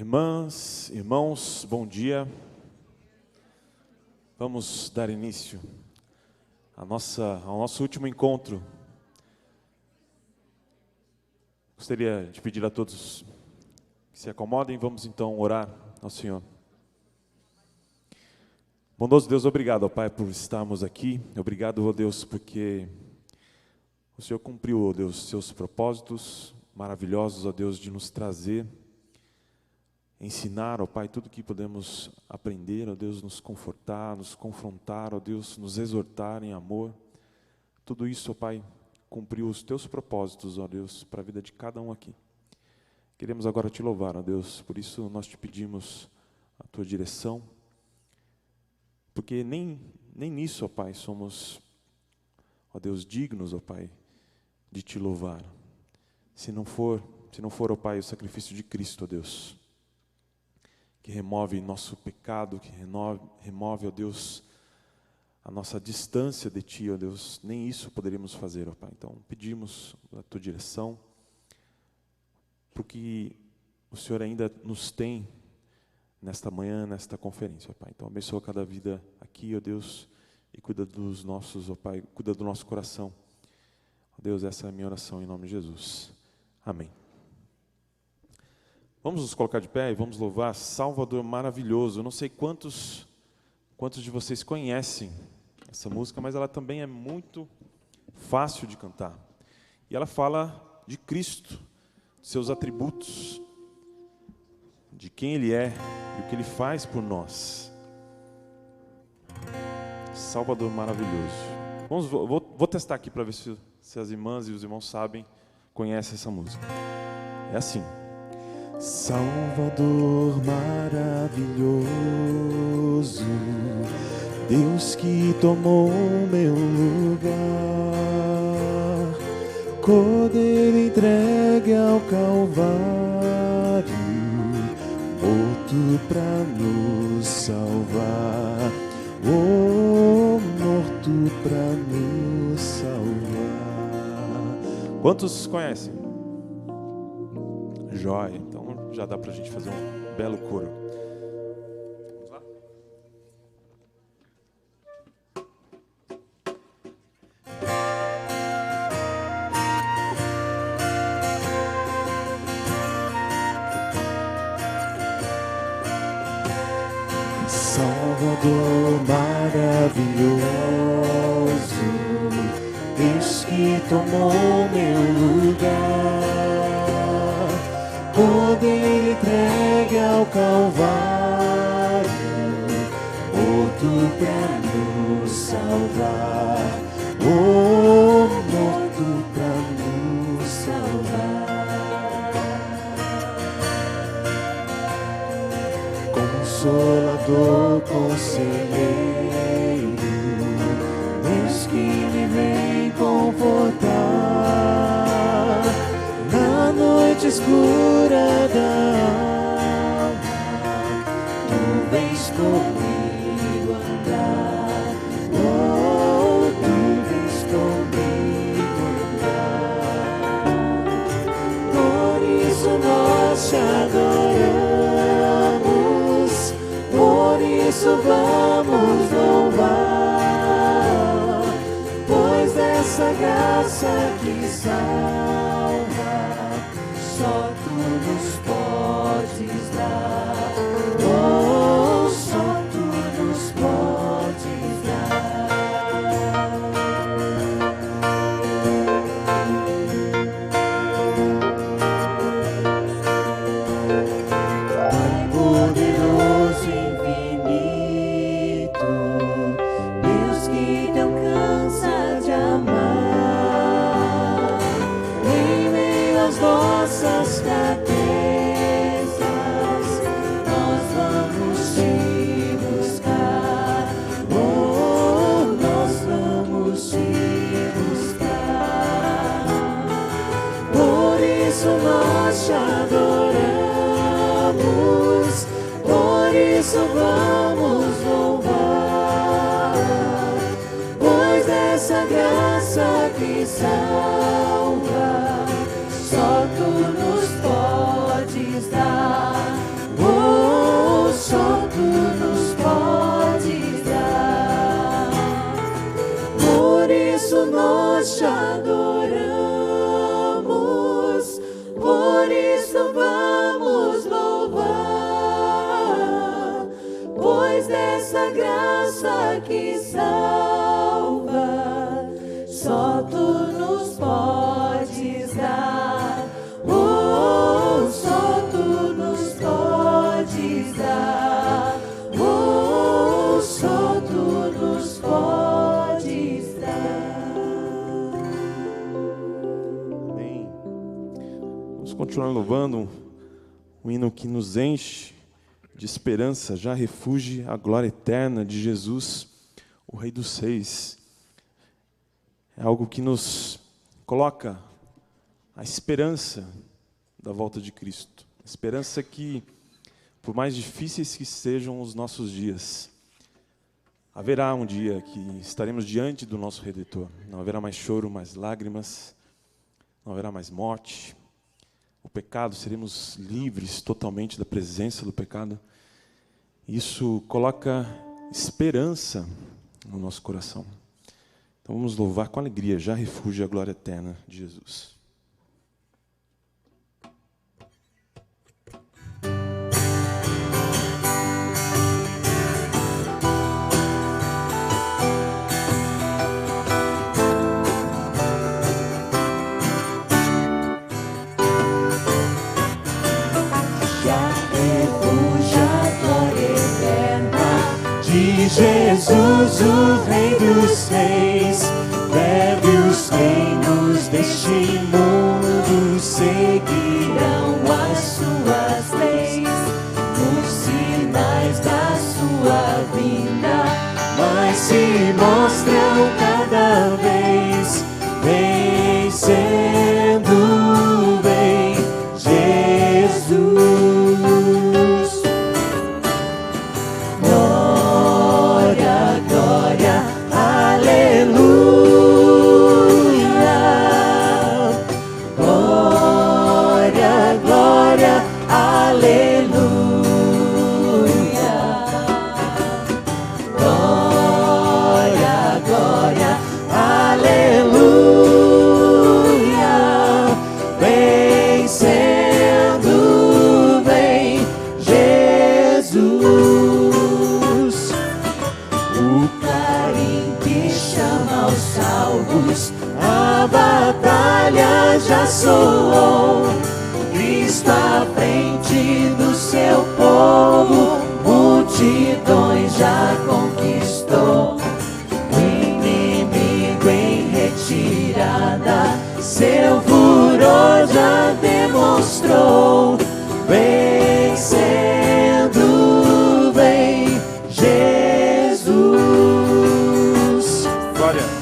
Irmãs, irmãos, bom dia. Vamos dar início ao nosso último encontro. Gostaria de pedir a todos que se acomodem, vamos então orar ao Senhor. Bondoso Deus, obrigado, ó Pai, por estarmos aqui. Obrigado, ó Deus, porque o Senhor cumpriu, ó Deus, seus propósitos maravilhosos, ó Deus, de nos trazer, ensinar, ó Pai, tudo que podemos aprender, ó Deus, nos confortar, nos confrontar, ó Deus, nos exortar em amor. Tudo isso, ó Pai, cumpriu os Teus propósitos, ó Deus, para a vida de cada um aqui. Queremos agora Te louvar, ó Deus, por isso nós Te pedimos a Tua direção, porque nem nisso, ó Pai, somos, ó Deus, dignos, ó Pai, de Te louvar. Se não for, ó Pai, o sacrifício de Cristo, ó Deus, que remove nosso pecado, que remove, ó Deus, a nossa distância de Ti, ó Deus, nem isso poderíamos fazer, ó Pai. Então, pedimos a Tua direção, porque o Senhor ainda nos tem nesta manhã, nesta conferência, ó Pai. Então, abençoa cada vida aqui, ó Deus, e cuida dos nossos, ó Pai, cuida do nosso coração. Ó Deus, essa é a minha oração em nome de Jesus. Amém. Vamos nos colocar de pé e vamos louvar Salvador Maravilhoso. Eu não sei quantos de vocês conhecem essa música, mas ela também é muito fácil de cantar. E ela fala de Cristo, de seus atributos, de quem Ele é e o que Ele faz por nós. Salvador Maravilhoso. Vou testar aqui para ver se as irmãs e os irmãos sabem, conhecem essa música. É assim. Salvador maravilhoso, Deus que tomou meu lugar, Cordeiro entregue ao Calvário, morto pra nos salvar, morto pra nos salvar. Quantos conhecem? Jóia, então já dá pra gente fazer um belo coro. Vamos lá? Salvador maravilhoso, Deus que tomou meu lugar, Poder entregue ao Calvário, morto pra nos salvar, morto pra nos salvar. Consolador, conselheiro, Deus que me vem confortar na noite escura da alma, Tu vens comigo andar, Tu vens comigo andar. Por isso nós Te adoramos, por isso vamos louvar, pois dessa graça que salva, só Tu nos podes dar, oh, só Tu nos podes dar. Pai poderoso e infinito, Deus que Te alcança de amar, em meio às nossas fraquezas, nós vamos Te buscar, oh, nós vamos Te buscar. Por isso nós Te adoramos, por isso vamos louvar, pois essa graça que salva, só Tu nos podes dar, que salva, só tu nos podes dar. Oh, só tu nos podes dar. Oh, só tu nos podes dar. Amém. Vamos continuar louvando um hino que nos enche de esperança. Já refugie a glória eterna de Jesus, o Rei dos Reis. É algo que nos coloca a esperança da volta de Cristo. A esperança que, por mais difíceis que sejam os nossos dias, haverá um dia que estaremos diante do nosso Redentor. Não haverá mais choro, mais lágrimas, não haverá mais morte. O pecado, seremos livres totalmente da presença do pecado. Isso coloca esperança no nosso coração. Então vamos louvar com alegria, já refugie a glória eterna de Jesus. Jesus, o Rei dos Reis, leve os reinos deste mundo, seguirão as suas leis, os sinais da sua vinda, mas se mostram cada vez, vencendo, vem Jesus. Já soou, Cristo à frente do seu povo, multidões já conquistou. O inimigo em retirada, seu furor já demonstrou. Vencendo, vem Jesus. Glória.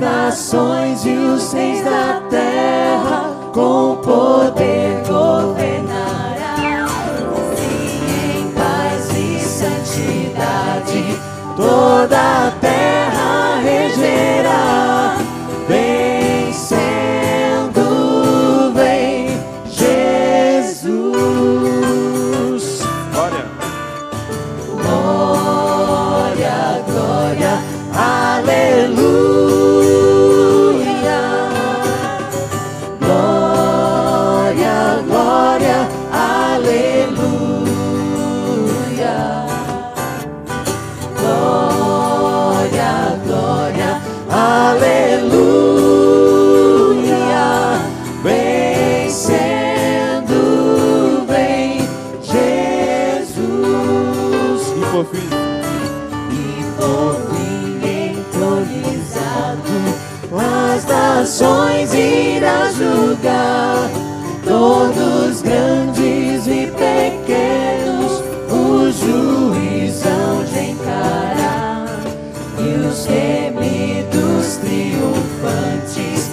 Nações e os reis da terra com poder governará. Sim, em paz e santidade toda a terra regerá. Vencendo, vem Jesus. Glória. Glória, glória, aleluia. Nações irá julgar, todos grandes e pequenos, o juizão de encarar, e os remidos triunfantes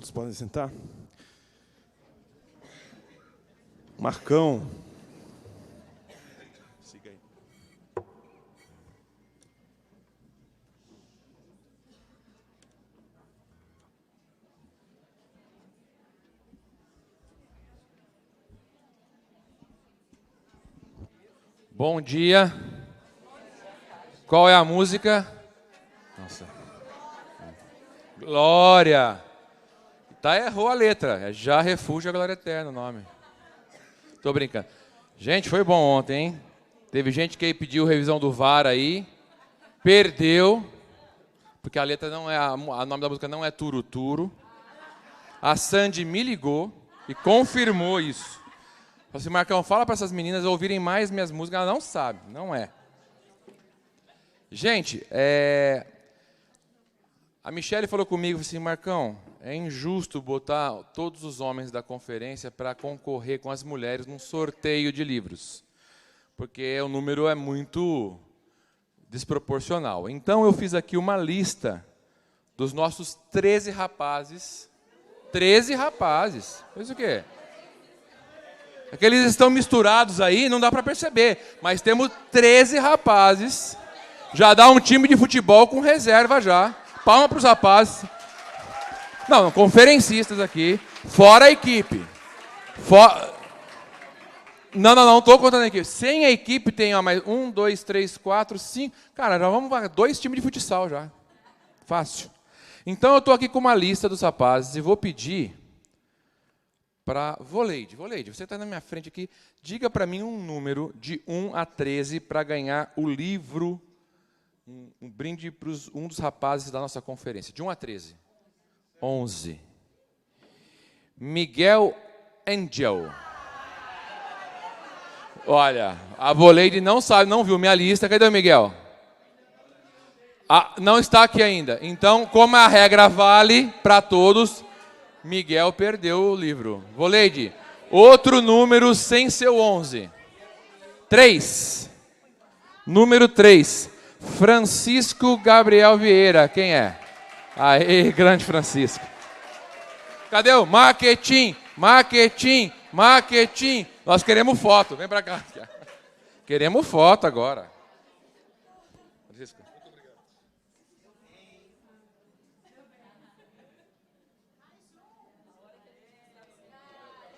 Todos podem sentar. Marcão. Siga aí. Bom dia. Qual é a música? Nossa. Glória. Tá, errou a letra. É Já Refúgio a Glória Eterna o nome. Tô brincando. Gente, foi bom ontem, hein? Teve gente que pediu revisão do VAR aí. Perdeu. Porque a letra não é... O nome da música não é Turuturo. A Sandy me ligou e confirmou isso. Falei assim, Marcão, fala para essas meninas ouvirem mais minhas músicas. Ela não sabe, não é. Gente, a Michele falou comigo assim, Marcão, é injusto botar todos os homens da conferência para concorrer com as mulheres num sorteio de livros, porque o número é muito desproporcional. Então eu fiz aqui uma lista dos nossos 13 rapazes. 13 rapazes. Isso o quê? É que eles estão misturados aí, não dá para perceber, mas temos 13 rapazes. Já dá um time de futebol com reserva já. Palma para os rapazes. Não, conferencistas aqui. Fora a equipe. Não estou contando a equipe. Sem a equipe tem mais 1, 2, 3, 4, 5. Cara, já vamos para 2 times de futsal já. Fácil. Então eu estou aqui com uma lista dos rapazes e vou pedir para Voleide, você está na minha frente aqui, diga para mim um número de 1 a 13 para ganhar o livro, um brinde para um dos rapazes da nossa conferência. De 1 a 13. 11. Miguel Angel. Olha, a Voleide não sabe, não viu minha lista. Cadê o Miguel? Não está aqui ainda. Então, como a regra vale para todos, Miguel perdeu o livro. Voleide, outro número sem ser o 11. 3. Número 3. Francisco Gabriel Vieira. Quem é? Aê, grande Francisco. Cadê o marketing? Nós queremos foto. Vem para cá. Queremos foto agora. Francisco. Muito obrigado.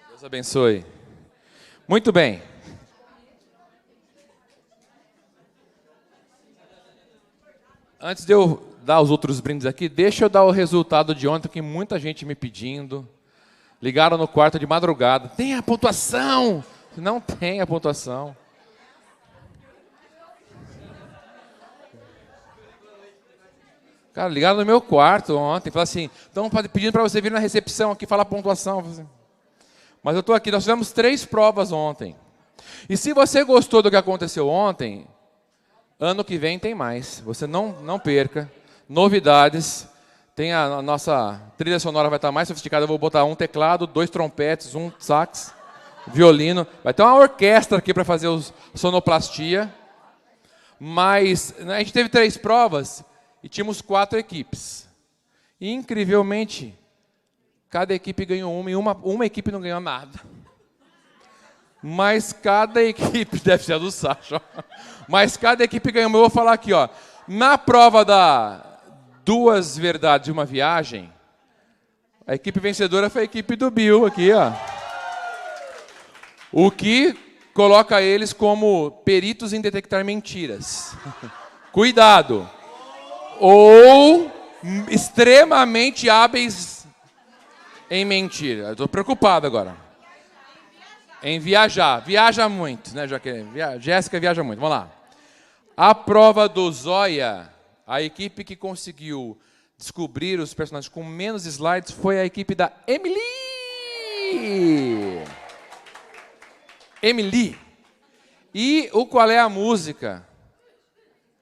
Deus abençoe. Muito bem. Antes de eu dar os outros brindes aqui, deixa eu dar o resultado de ontem, que muita gente me pedindo. Ligaram no quarto de madrugada. Tem a pontuação? Não tem a pontuação. Cara, ligaram no meu quarto ontem. Falaram assim, estão pedindo para você vir na recepção aqui falar a pontuação. Mas eu estou aqui, nós fizemos 3 provas ontem. E se você gostou do que aconteceu ontem, ano que vem tem mais. Você não perca. Novidades. Tem a nossa trilha sonora vai estar mais sofisticada. Eu vou botar um teclado, 2 trompetes, um sax, violino. Vai ter uma orquestra aqui para fazer sonoplastia. Mas a gente teve 3 provas e tínhamos 4 equipes. E, incrivelmente, cada equipe ganhou uma e uma equipe não ganhou nada. Mas cada equipe, deve ser a do Sacha, mas cada equipe ganhou. Eu vou falar aqui, ó. Na prova da 2 verdades e uma viagem, a equipe vencedora foi a equipe do Bill aqui, ó. O que coloca eles como peritos em detectar mentiras. Cuidado. Ou extremamente hábeis em mentir. Eu estou preocupado agora. Em viajar. Viaja muito, né, Jéssica viaja muito. Vamos lá. A prova do Zóia, a equipe que conseguiu descobrir os personagens com menos slides foi a equipe da Emily. E o Qual é a Música?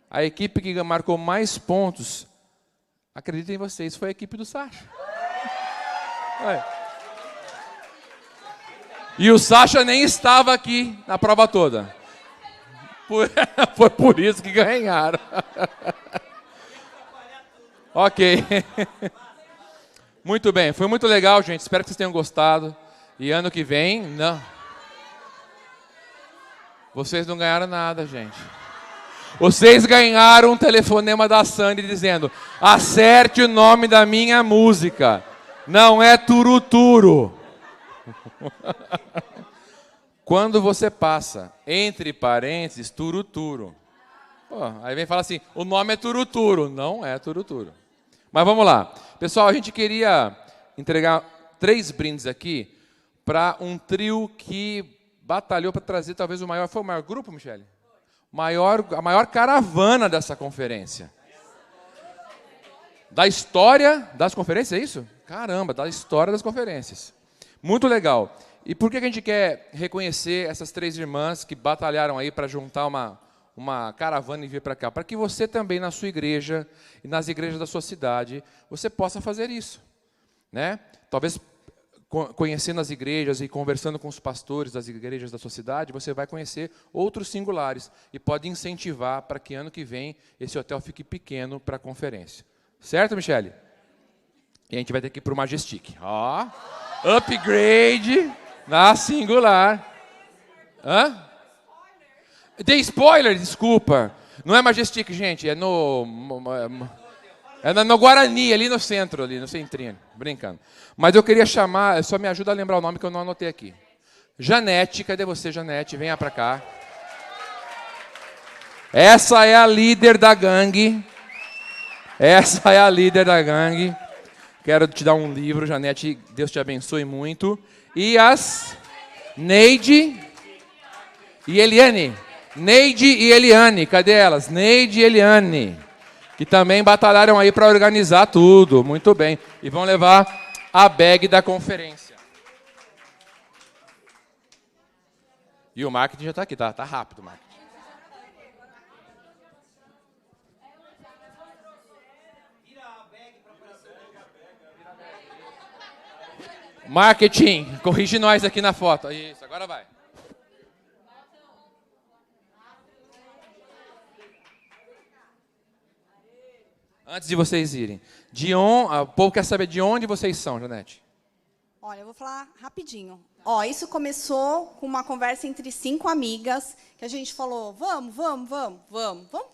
A equipe que marcou mais pontos, acreditem em vocês, foi a equipe do Sacha. E o Sacha nem estava aqui na prova toda. Foi por isso que ganharam. Ok. Muito bem, foi muito legal, gente. Espero que vocês tenham gostado. E ano que vem, não. Vocês não ganharam nada, gente. Vocês ganharam um telefonema da Sandy dizendo: acerte o nome da minha música. Não é turuturo. Quando você passa, entre parênteses, turuturo. Pô, aí vem falar assim, o nome é turuturo. Não é turuturo. Mas vamos lá. Pessoal, a gente queria entregar 3 brindes aqui para um trio que batalhou para trazer talvez o maior... Foi o maior grupo, Michele? A maior caravana dessa conferência. Da história das conferências, é isso? Caramba, da história das conferências. Muito legal. E por que a gente quer reconhecer essas 3 irmãs que batalharam aí para juntar uma caravana e vir para cá? Para que você também, na sua igreja e nas igrejas da sua cidade, você possa fazer isso. Né? Talvez conhecendo as igrejas e conversando com os pastores das igrejas da sua cidade, você vai conhecer outros singulares e pode incentivar para que ano que vem esse hotel fique pequeno para a conferência. Certo, Michele? E a gente vai ter que ir para o Majestic. Ó, upgrade na singular. Hã? Dei spoiler, desculpa. Não é Majestic, gente, é no Guarani, ali no centro, ali no centrinho, brincando. Mas eu queria chamar, só me ajuda a lembrar o nome que eu não anotei aqui. Janete, cadê você, Janete? Venha para cá. Essa é a líder da gangue. Essa é a líder da gangue. Quero te dar um livro, Janete, Deus te abençoe muito. E as Neide e Eliane. Neide e Eliane, cadê elas? Neide e Eliane, que também batalharam aí para organizar tudo. Muito bem. E vão levar a bag da conferência. E o marketing já está aqui, tá rápido o marketing. Marketing, corrige nós aqui na foto. Isso, agora vai. Antes de vocês irem, o povo quer saber de onde vocês são, Janete. Olha, eu vou falar rapidinho. Ó, isso começou com uma conversa entre 5 amigas, que a gente falou, vamos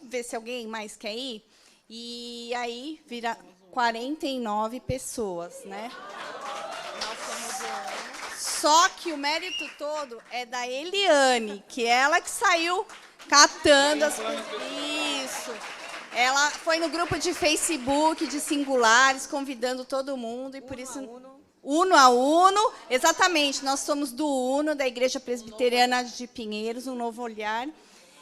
ver se alguém mais quer ir. E aí vira 49 pessoas, né? Só que o mérito todo é da Eliane, que é ela que saiu catando as coisas. Isso. Ela foi no grupo de Facebook de singulares, convidando todo mundo, e por isso... Uno a Uno, exatamente, nós somos do Uno, da Igreja Presbiteriana de Pinheiros, um novo olhar,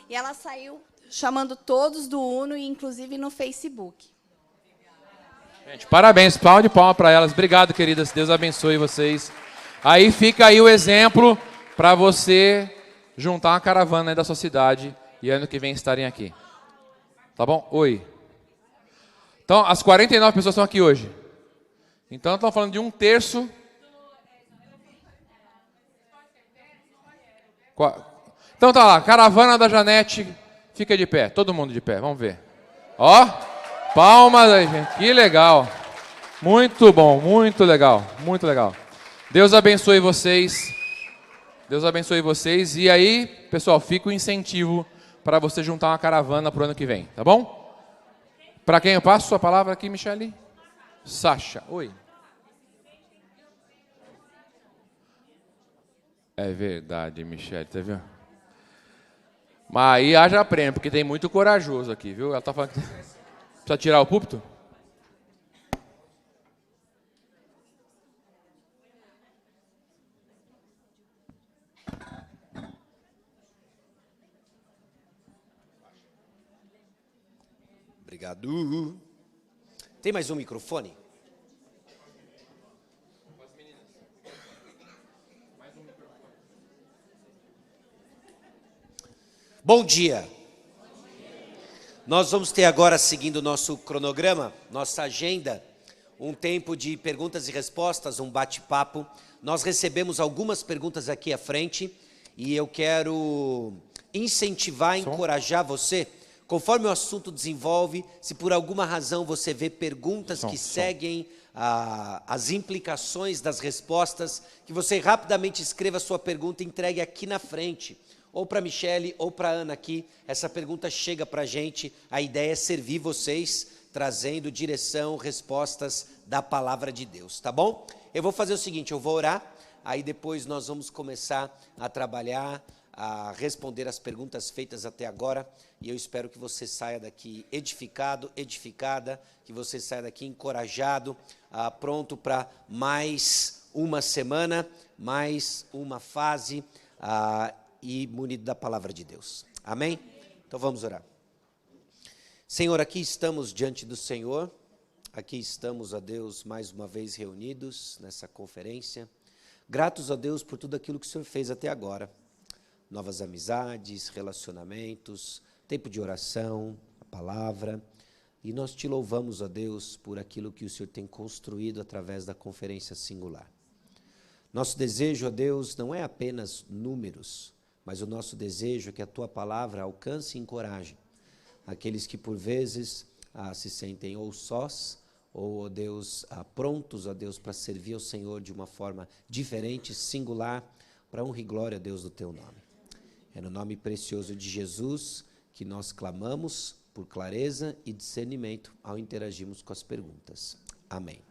e ela saiu chamando todos do Uno, inclusive no Facebook. Gente, parabéns, palma de palma para elas, obrigado, queridas, Deus abençoe vocês. Aí fica aí o exemplo para você juntar uma caravana aí da sua cidade e ano que vem estarem aqui. Tá bom? Oi. Então, as 49 pessoas estão aqui hoje. Então, estamos falando de 1/3. Então, tá lá. Caravana da Janete. Fica de pé. Todo mundo de pé. Vamos ver. Ó. Palmas aí, gente. Que legal. Muito bom. Muito legal. Muito legal. Deus abençoe vocês. Deus abençoe vocês. E aí, pessoal, fica o incentivo para você juntar uma caravana para o ano que vem, tá bom? Para quem eu passo a palavra aqui, Michele? Sasha, oi. É verdade, Michele, tá vendo? Mas aí haja prêmio, porque tem muito corajoso aqui, viu? Ela tá falando que precisa tirar o púlpito? Obrigado. Tem mais um microfone? Bom dia. Nós vamos ter agora, seguindo o nosso cronograma, nossa agenda, um tempo de perguntas e respostas, um bate-papo. Nós recebemos algumas perguntas aqui à frente e eu quero incentivar, encorajar você. Conforme o assunto desenvolve, se por alguma razão você vê perguntas que seguem as implicações das respostas, que você rapidamente escreva a sua pergunta e entregue aqui na frente, ou para a Michele ou para a Ana aqui. Essa pergunta chega para a gente, a ideia é servir vocês, trazendo direção, respostas da palavra de Deus, tá bom? Eu vou fazer o seguinte, eu vou orar, aí depois nós vamos começar a trabalhar, a responder as perguntas feitas até agora, e eu espero que você saia daqui edificado, edificada, que você saia daqui encorajado, pronto para mais uma semana, mais uma fase, e munido da palavra de Deus. Amém? Então vamos orar. Senhor, aqui estamos diante do Senhor, aqui estamos, ó Deus, mais uma vez reunidos nessa conferência, gratos a Deus por tudo aquilo que o Senhor fez até agora, novas amizades, relacionamentos, tempo de oração, a palavra, e nós te louvamos, ó Deus, por aquilo que o Senhor tem construído através da conferência singular. Nosso desejo, ó Deus, não é apenas números, mas o nosso desejo é que a Tua palavra alcance e encoraje aqueles que por vezes se sentem ou sós, ou, ó Deus, prontos, ó Deus, para servir ao Senhor de uma forma diferente, singular, para honra e glória, a Deus, do Teu nome. É no nome precioso de Jesus que nós clamamos por clareza e discernimento ao interagirmos com as perguntas. Amém.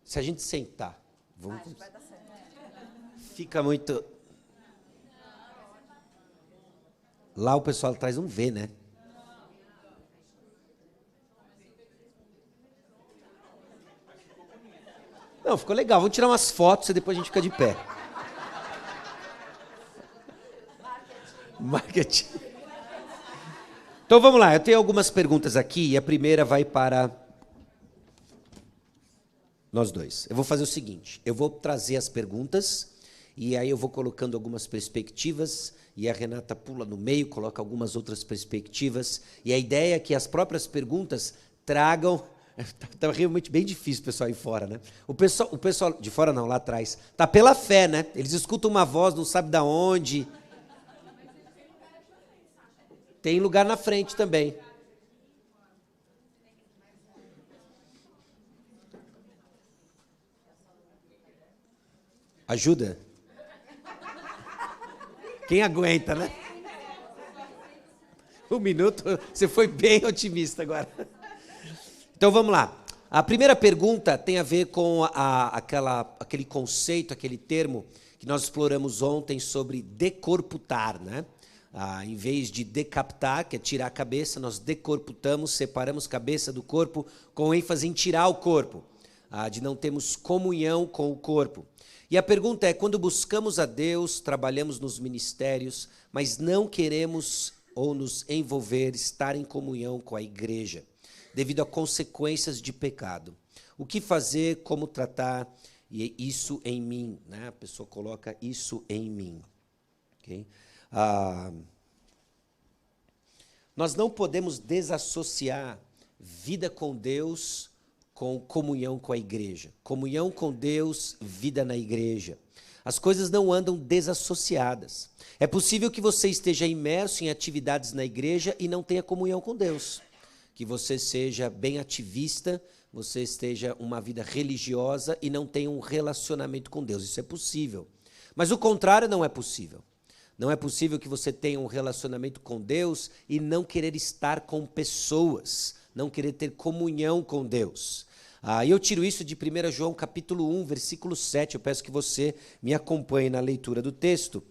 Se a gente sentar, vamos... Fica muito... Lá o pessoal atrás não vê, né? Não, ficou legal. Vamos tirar umas fotos e depois a gente fica de pé. Marketing. Então vamos lá, eu tenho algumas perguntas aqui e a primeira vai para nós dois. Eu vou fazer o seguinte, eu vou trazer as perguntas e aí eu vou colocando algumas perspectivas e a Renata pula no meio, coloca algumas outras perspectivas e a ideia é que as próprias perguntas tragam... Está realmente bem difícil o pessoal aí fora, né? O pessoal de fora não, lá atrás, está pela fé, né? Eles escutam uma voz, não sabem de onde. Tem lugar na frente também. Ajuda? Quem aguenta, né? Um minuto, você foi bem otimista agora. Então vamos lá. A primeira pergunta tem a ver com aquele conceito, aquele termo que nós exploramos ontem sobre decorputar, né? Em vez de decapitar, que é tirar a cabeça, nós decorputamos, separamos cabeça do corpo, com ênfase em tirar o corpo, de não termos comunhão com o corpo. E a pergunta é, quando buscamos a Deus, trabalhamos nos ministérios, mas não queremos ou nos envolver, estar em comunhão com a igreja, devido a consequências de pecado. O que fazer, como tratar isso em mim? Né? A pessoa coloca isso em mim. Okay? Nós não podemos desassociar vida com Deus com comunhão com a igreja. Comunhão com Deus, vida na igreja. As coisas não andam desassociadas. É possível que você esteja imerso em atividades na igreja e não tenha comunhão com Deus. Que você seja bem ativista, você esteja uma vida religiosa e não tenha um relacionamento com Deus. Isso é possível. Mas o contrário não é possível. Não é possível que você tenha um relacionamento com Deus e não querer estar com pessoas, não querer ter comunhão com Deus. E eu tiro isso de 1 João capítulo 1, versículo 7. Eu peço que você me acompanhe na leitura do texto.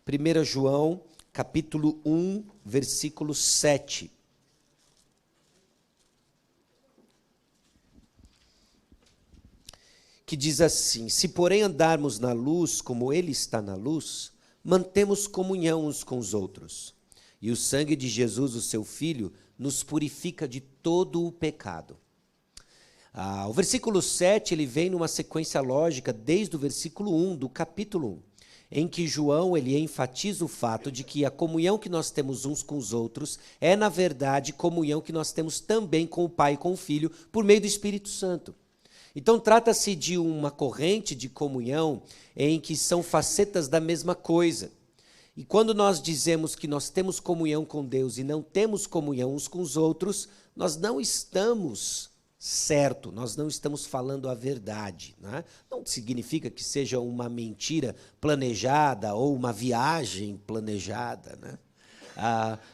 1 João capítulo 1, versículo 7. Que diz assim: se porém andarmos na luz, como Ele está na luz, mantemos comunhão uns com os outros. E o sangue de Jesus, o seu Filho, nos purifica de todo o pecado. O versículo 7, ele vem numa sequência lógica desde o versículo 1 do capítulo 1, em que João ele enfatiza o fato de que a comunhão que nós temos uns com os outros é, na verdade, comunhão que nós temos também com o Pai e com o Filho, por meio do Espírito Santo. Então, trata-se de uma corrente de comunhão em que são facetas da mesma coisa. E quando nós dizemos que nós temos comunhão com Deus e não temos comunhão uns com os outros, nós não estamos certo, nós não estamos falando a verdade. Né? Não significa que seja uma mentira planejada ou uma viagem planejada, né?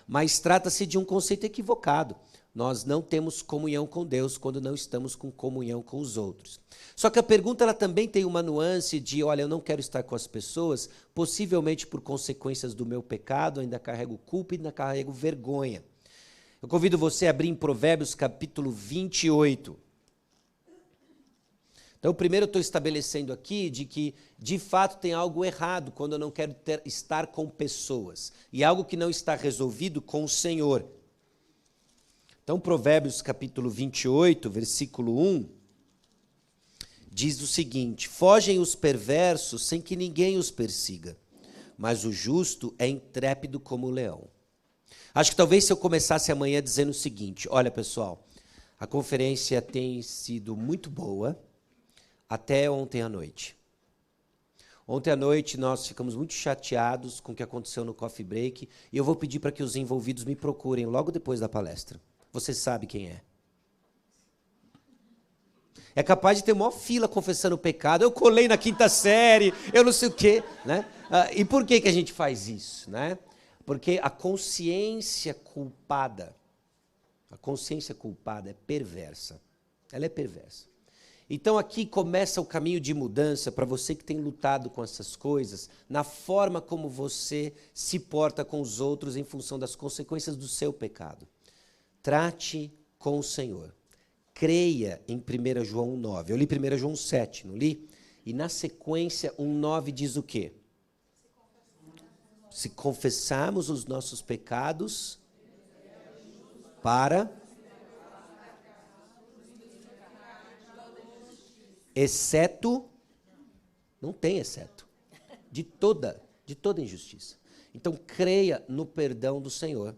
Mas trata-se de um conceito equivocado. Nós não temos comunhão com Deus quando não estamos com comunhão com os outros. Só que a pergunta ela também tem uma nuance de, olha, eu não quero estar com as pessoas, possivelmente por consequências do meu pecado, ainda carrego culpa e ainda carrego vergonha. Eu convido você a abrir em Provérbios capítulo 28. Então, primeiro eu estou estabelecendo aqui de que, de fato, tem algo errado quando eu não quero estar com pessoas. E algo que não está resolvido com o Senhor. Então, Provérbios capítulo 28, versículo 1, diz o seguinte: fogem os perversos sem que ninguém os persiga, mas o justo é intrépido como o leão. Acho que talvez se eu começasse amanhã dizendo o seguinte: olha, pessoal, a conferência tem sido muito boa até ontem à noite. Ontem à noite nós ficamos muito chateados com o que aconteceu no Coffee Break e eu vou pedir para que os envolvidos me procurem logo depois da palestra. Você sabe quem é. É capaz de ter uma fila confessando o pecado. Eu colei na 5ª série, eu não sei o quê. Né? E por que a gente faz isso? Né? Porque a consciência culpada é perversa. Ela é perversa. Então aqui começa o caminho de mudança para você que tem lutado com essas coisas, na forma como você se porta com os outros em função das consequências do seu pecado. Trate com o Senhor. Creia em 1 João 1,9. Eu li 1 João 7, não li? E na sequência, 1,9 diz o quê? Se confessarmos os nossos pecados, para... exceto... Não tem exceto. De toda injustiça. Então, creia no perdão do Senhor.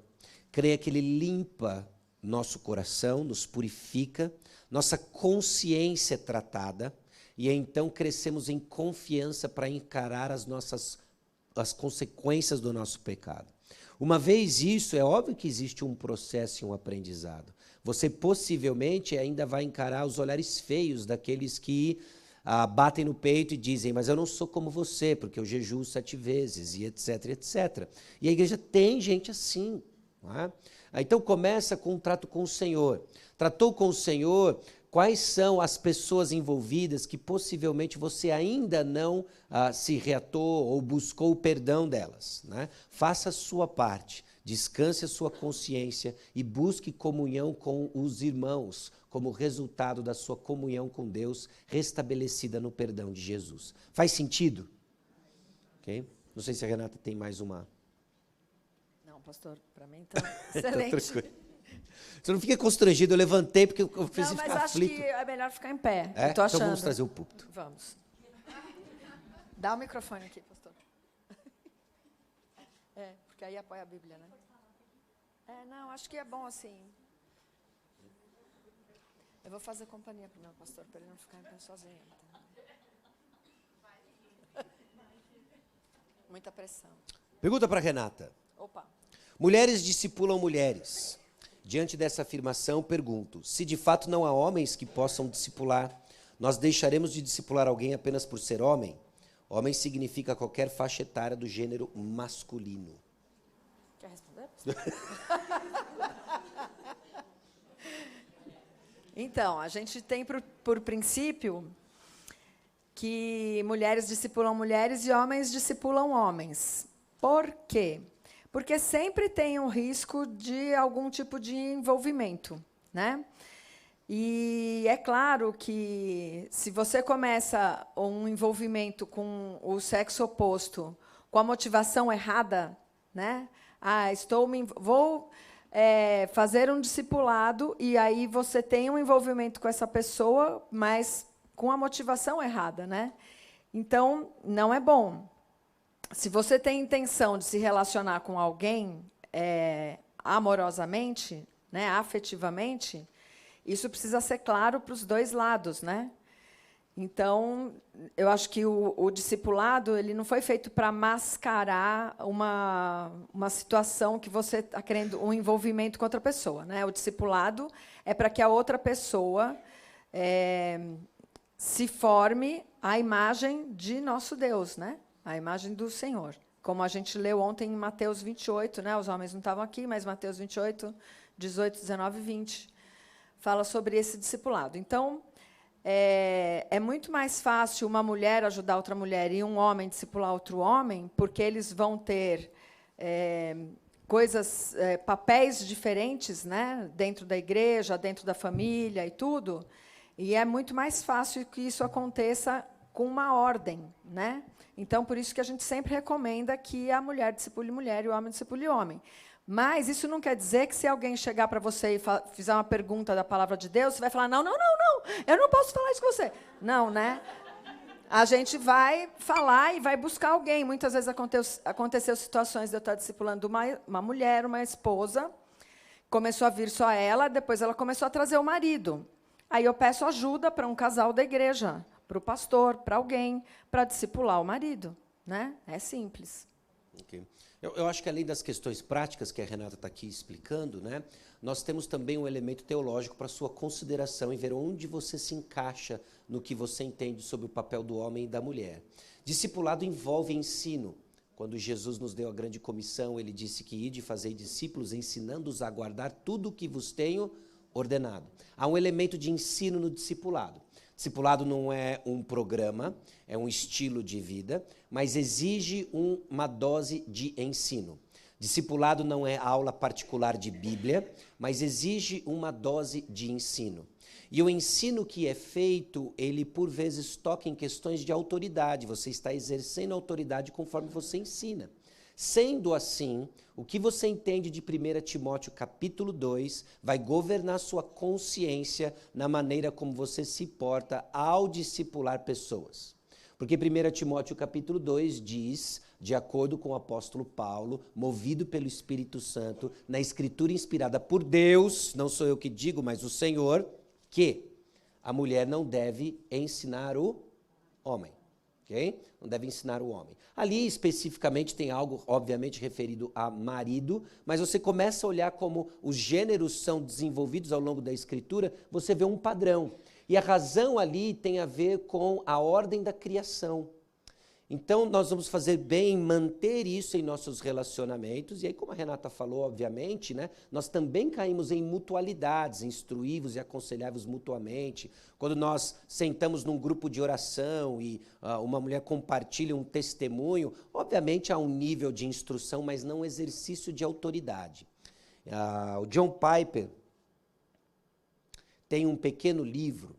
Creia que Ele limpa nosso coração, nos purifica, nossa consciência é tratada, e então crescemos em confiança para encarar as consequências do nosso pecado. Uma vez isso, é óbvio que existe um processo e um aprendizado. Você possivelmente ainda vai encarar os olhares feios daqueles que batem no peito e dizem, mas eu não sou como você, porque eu jejuo 7 vezes, e etc, etc. E a igreja tem gente assim, não é? Então começa com um trato com o Senhor. Tratou com o Senhor, quais são as pessoas envolvidas que possivelmente você ainda não se reatou ou buscou o perdão delas. Né? Faça a sua parte, descanse a sua consciência e busque comunhão com os irmãos, como resultado da sua comunhão com Deus restabelecida no perdão de Jesus. Faz sentido? Okay? Não sei se a Renata tem mais uma... Pastor, para mim está excelente. Você não fica constrangido, eu levantei porque eu fiz não, mas ficar acho aflito. que é melhor ficar em pé. É? Tô achando. Então vamos trazer o púlpito. Vamos. Dá o microfone aqui, pastor. Porque aí apoia a Bíblia, né? Não, acho que é bom assim. Eu vou fazer companhia para o meu pastor, para ele não ficar em pé sozinho. Muita pressão. Pergunta para Renata. Opa. Mulheres discipulam mulheres. Diante dessa afirmação, pergunto, se de fato não há homens que possam discipular, nós deixaremos de discipular alguém apenas por ser homem? Homem significa qualquer faixa etária do gênero masculino. Quer responder? Então, a gente tem por princípio que mulheres discipulam mulheres e homens discipulam homens. Por quê? Porque sempre tem um risco de algum tipo de envolvimento, né? E é claro que se você começa um envolvimento com o sexo oposto, com a motivação errada, né? Vou fazer um discipulado e aí você tem um envolvimento com essa pessoa, mas com a motivação errada, né? Então, não é bom. Se você tem intenção de se relacionar com alguém amorosamente, né, afetivamente, isso precisa ser claro para os dois lados, né? Então, eu acho que o discipulado ele não foi feito para mascarar uma situação que você está querendo, um envolvimento com outra pessoa. Né? O discipulado é para que a outra pessoa se forme à imagem de nosso Deus, né? A imagem do Senhor. Como a gente leu ontem em Mateus 28, né? Os homens não estavam aqui, mas Mateus 28, 18, 19 e 20, fala sobre esse discipulado. Então, é muito mais fácil uma mulher ajudar outra mulher e um homem discipular outro homem, porque eles vão ter papéis diferentes, né, dentro da igreja, dentro da família e tudo, e é muito mais fácil que isso aconteça com uma ordem, né? Então, por isso que a gente sempre recomenda que a mulher discipule mulher e o homem discipule homem. Mas isso não quer dizer que se alguém chegar para você e fizer uma pergunta da palavra de Deus, você vai falar, não, eu não posso falar isso com você. Não, né? A gente vai falar e vai buscar alguém. Muitas vezes aconteceu situações de eu estar discipulando uma mulher, uma esposa, começou a vir só ela, depois ela começou a trazer o marido. Aí eu peço ajuda para um casal da igreja, para o pastor, para alguém, para discipular o marido. Né? É simples. Okay. Eu acho que além das questões práticas que a Renata está aqui explicando, né, nós temos também um elemento teológico para sua consideração e ver onde você se encaixa no que você entende sobre o papel do homem e da mulher. Discipulado envolve ensino. Quando Jesus nos deu a grande comissão, ele disse que ide fazer discípulos, ensinando-os a guardar tudo o que vos tenho ordenado. Há um elemento de ensino no discipulado. Discipulado não é um programa, é um estilo de vida, mas exige uma dose de ensino. Discipulado não é aula particular de Bíblia, mas exige uma dose de ensino. E o ensino que é feito, ele por vezes toca em questões de autoridade. Você está exercendo autoridade conforme você ensina. Sendo assim, o que você entende de 1 Timóteo capítulo 2 vai governar sua consciência na maneira como você se porta ao discipular pessoas. Porque 1 Timóteo capítulo 2 diz, de acordo com o apóstolo Paulo, movido pelo Espírito Santo, na escritura inspirada por Deus, não sou eu que digo, mas o Senhor, que a mulher não deve ensinar o homem. Okay? Não deve ensinar o homem. Ali, especificamente, tem algo, obviamente, referido a marido, mas você começa a olhar como os gêneros são desenvolvidos ao longo da Escritura, você vê um padrão. E a razão ali tem a ver com a ordem da criação. Então, nós vamos fazer bem em manter isso em nossos relacionamentos. E aí, como a Renata falou, obviamente, né, nós também caímos em mutualidades, instruí-vos e aconselhai-vos mutuamente. Quando nós sentamos num grupo de oração e uma mulher compartilha um testemunho, obviamente há um nível de instrução, mas não um exercício de autoridade. O John Piper tem um pequeno livro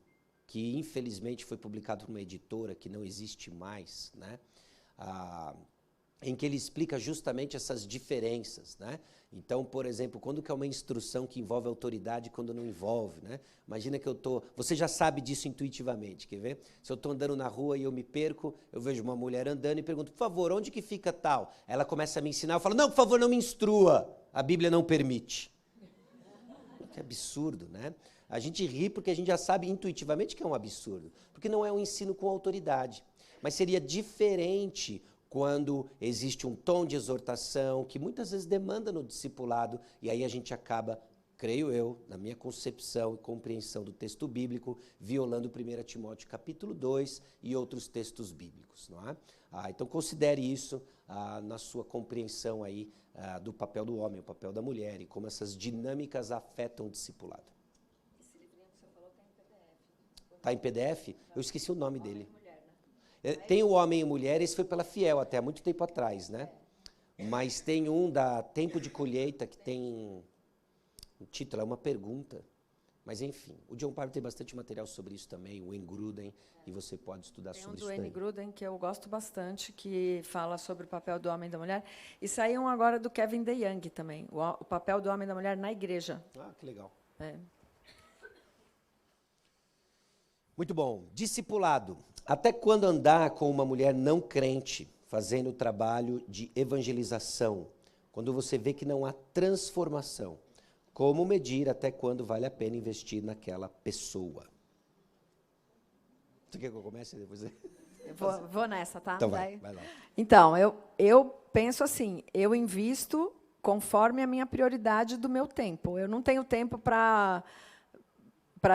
que infelizmente foi publicado por uma editora que não existe mais, né? Em que ele explica justamente essas diferenças, né? Então, por exemplo, quando que é uma instrução que envolve autoridade e quando não envolve, né? Imagina que você já sabe disso intuitivamente, quer ver? Se eu estou andando na rua e eu me perco, eu vejo uma mulher andando e pergunto, por favor, onde que fica tal? Ela começa a me ensinar, eu falo, não, por favor, não me instrua, a Bíblia não permite. Que absurdo, né? A gente ri porque a gente já sabe intuitivamente que é um absurdo, porque não é um ensino com autoridade. Mas seria diferente quando existe um tom de exortação que muitas vezes demanda no discipulado, e aí a gente acaba, creio eu, na minha concepção e compreensão do texto bíblico, violando 1 Timóteo capítulo 2 e outros textos bíblicos. Não é? Então considere isso na sua compreensão aí, do papel do homem, o papel da mulher, e como essas dinâmicas afetam o discipulado. Está em PDF? Eu esqueci o nome dele. Tem o Homem e Mulher, esse foi pela Fiel até há muito tempo atrás, né? Mas tem um da Tempo de Colheita que tem o título, é uma pergunta. Mas enfim, o John Piper tem bastante material sobre isso também, o Wayne Gruden, e você pode estudar sobre isso também. Tem um do Wayne Gruden que eu gosto bastante, que fala sobre o papel do homem e da mulher. E saiu agora do Kevin DeYoung também, o papel do homem e da mulher na igreja. Que legal. É. Muito bom. Discipulado. Até quando andar com uma mulher não crente, fazendo o trabalho de evangelização, quando você vê que não há transformação? Como medir até quando vale a pena investir naquela pessoa? Você quer que eu comece depois? Vou nessa, tá? Então vai lá. Então, eu penso assim, eu invisto conforme a minha prioridade do meu tempo. Eu não tenho tempo para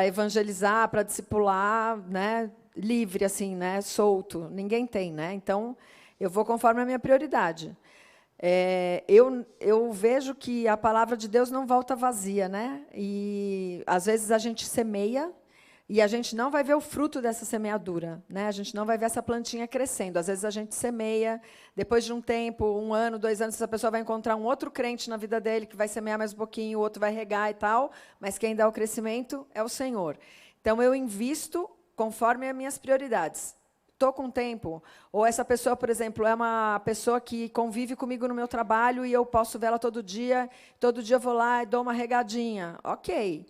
evangelizar, para discipular, né, livre, assim, né, solto. Ninguém tem, né? Então, eu vou conforme a minha prioridade. Eu vejo que a palavra de Deus não volta vazia, né? E às vezes a gente semeia e a gente não vai ver o fruto dessa semeadura, né? A gente não vai ver essa plantinha crescendo. Às vezes a gente semeia, depois de um tempo, 1 ano, 2 anos, essa pessoa vai encontrar um outro crente na vida dele que vai semear mais um pouquinho, o outro vai regar e tal, mas quem dá o crescimento é o Senhor. Então eu invisto conforme as minhas prioridades. Estou com tempo, ou essa pessoa, por exemplo, é uma pessoa que convive comigo no meu trabalho e eu posso vê-la todo dia eu vou lá e dou uma regadinha. Ok.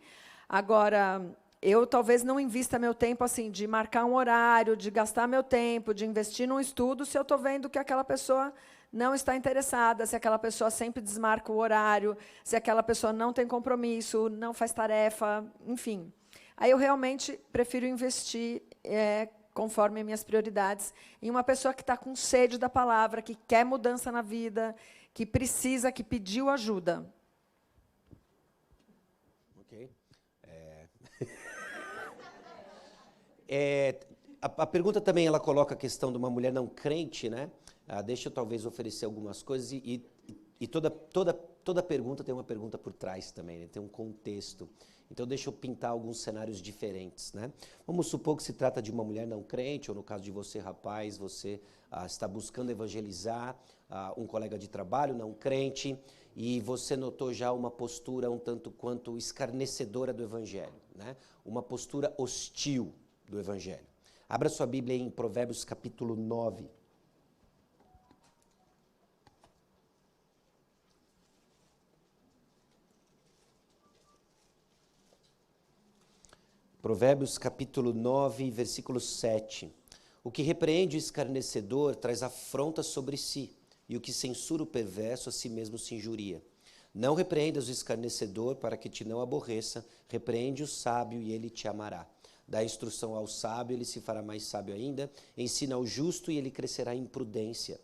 Agora, eu talvez não invista meu tempo assim, de marcar um horário, de gastar meu tempo, de investir num estudo, se eu estou vendo que aquela pessoa não está interessada, se aquela pessoa sempre desmarca o horário, se aquela pessoa não tem compromisso, não faz tarefa, enfim. Aí eu realmente prefiro investir conforme as minhas prioridades, em uma pessoa que está com sede da palavra, que quer mudança na vida, que precisa, que pediu ajuda. Ok. A pergunta também ela coloca a questão de uma mulher não crente, né? Deixa eu talvez oferecer algumas coisas e toda pergunta tem uma pergunta por trás também, né? Tem um contexto. Então, deixa eu pintar alguns cenários diferentes, né? Vamos supor que se trata de uma mulher não crente, ou no caso de você, rapaz, você está buscando evangelizar um colega de trabalho não crente, e você notou já uma postura um tanto quanto escarnecedora do evangelho, né? Uma postura hostil do evangelho. Abra sua Bíblia em Provérbios capítulo 9. Provérbios capítulo 9, versículo 7. O que repreende o escarnecedor traz afronta sobre si, e o que censura o perverso a si mesmo se injuria. Não repreendas o escarnecedor para que te não aborreça, repreende o sábio e ele te amará. Dá instrução ao sábio, ele se fará mais sábio ainda, ensina ao justo e ele crescerá em prudência.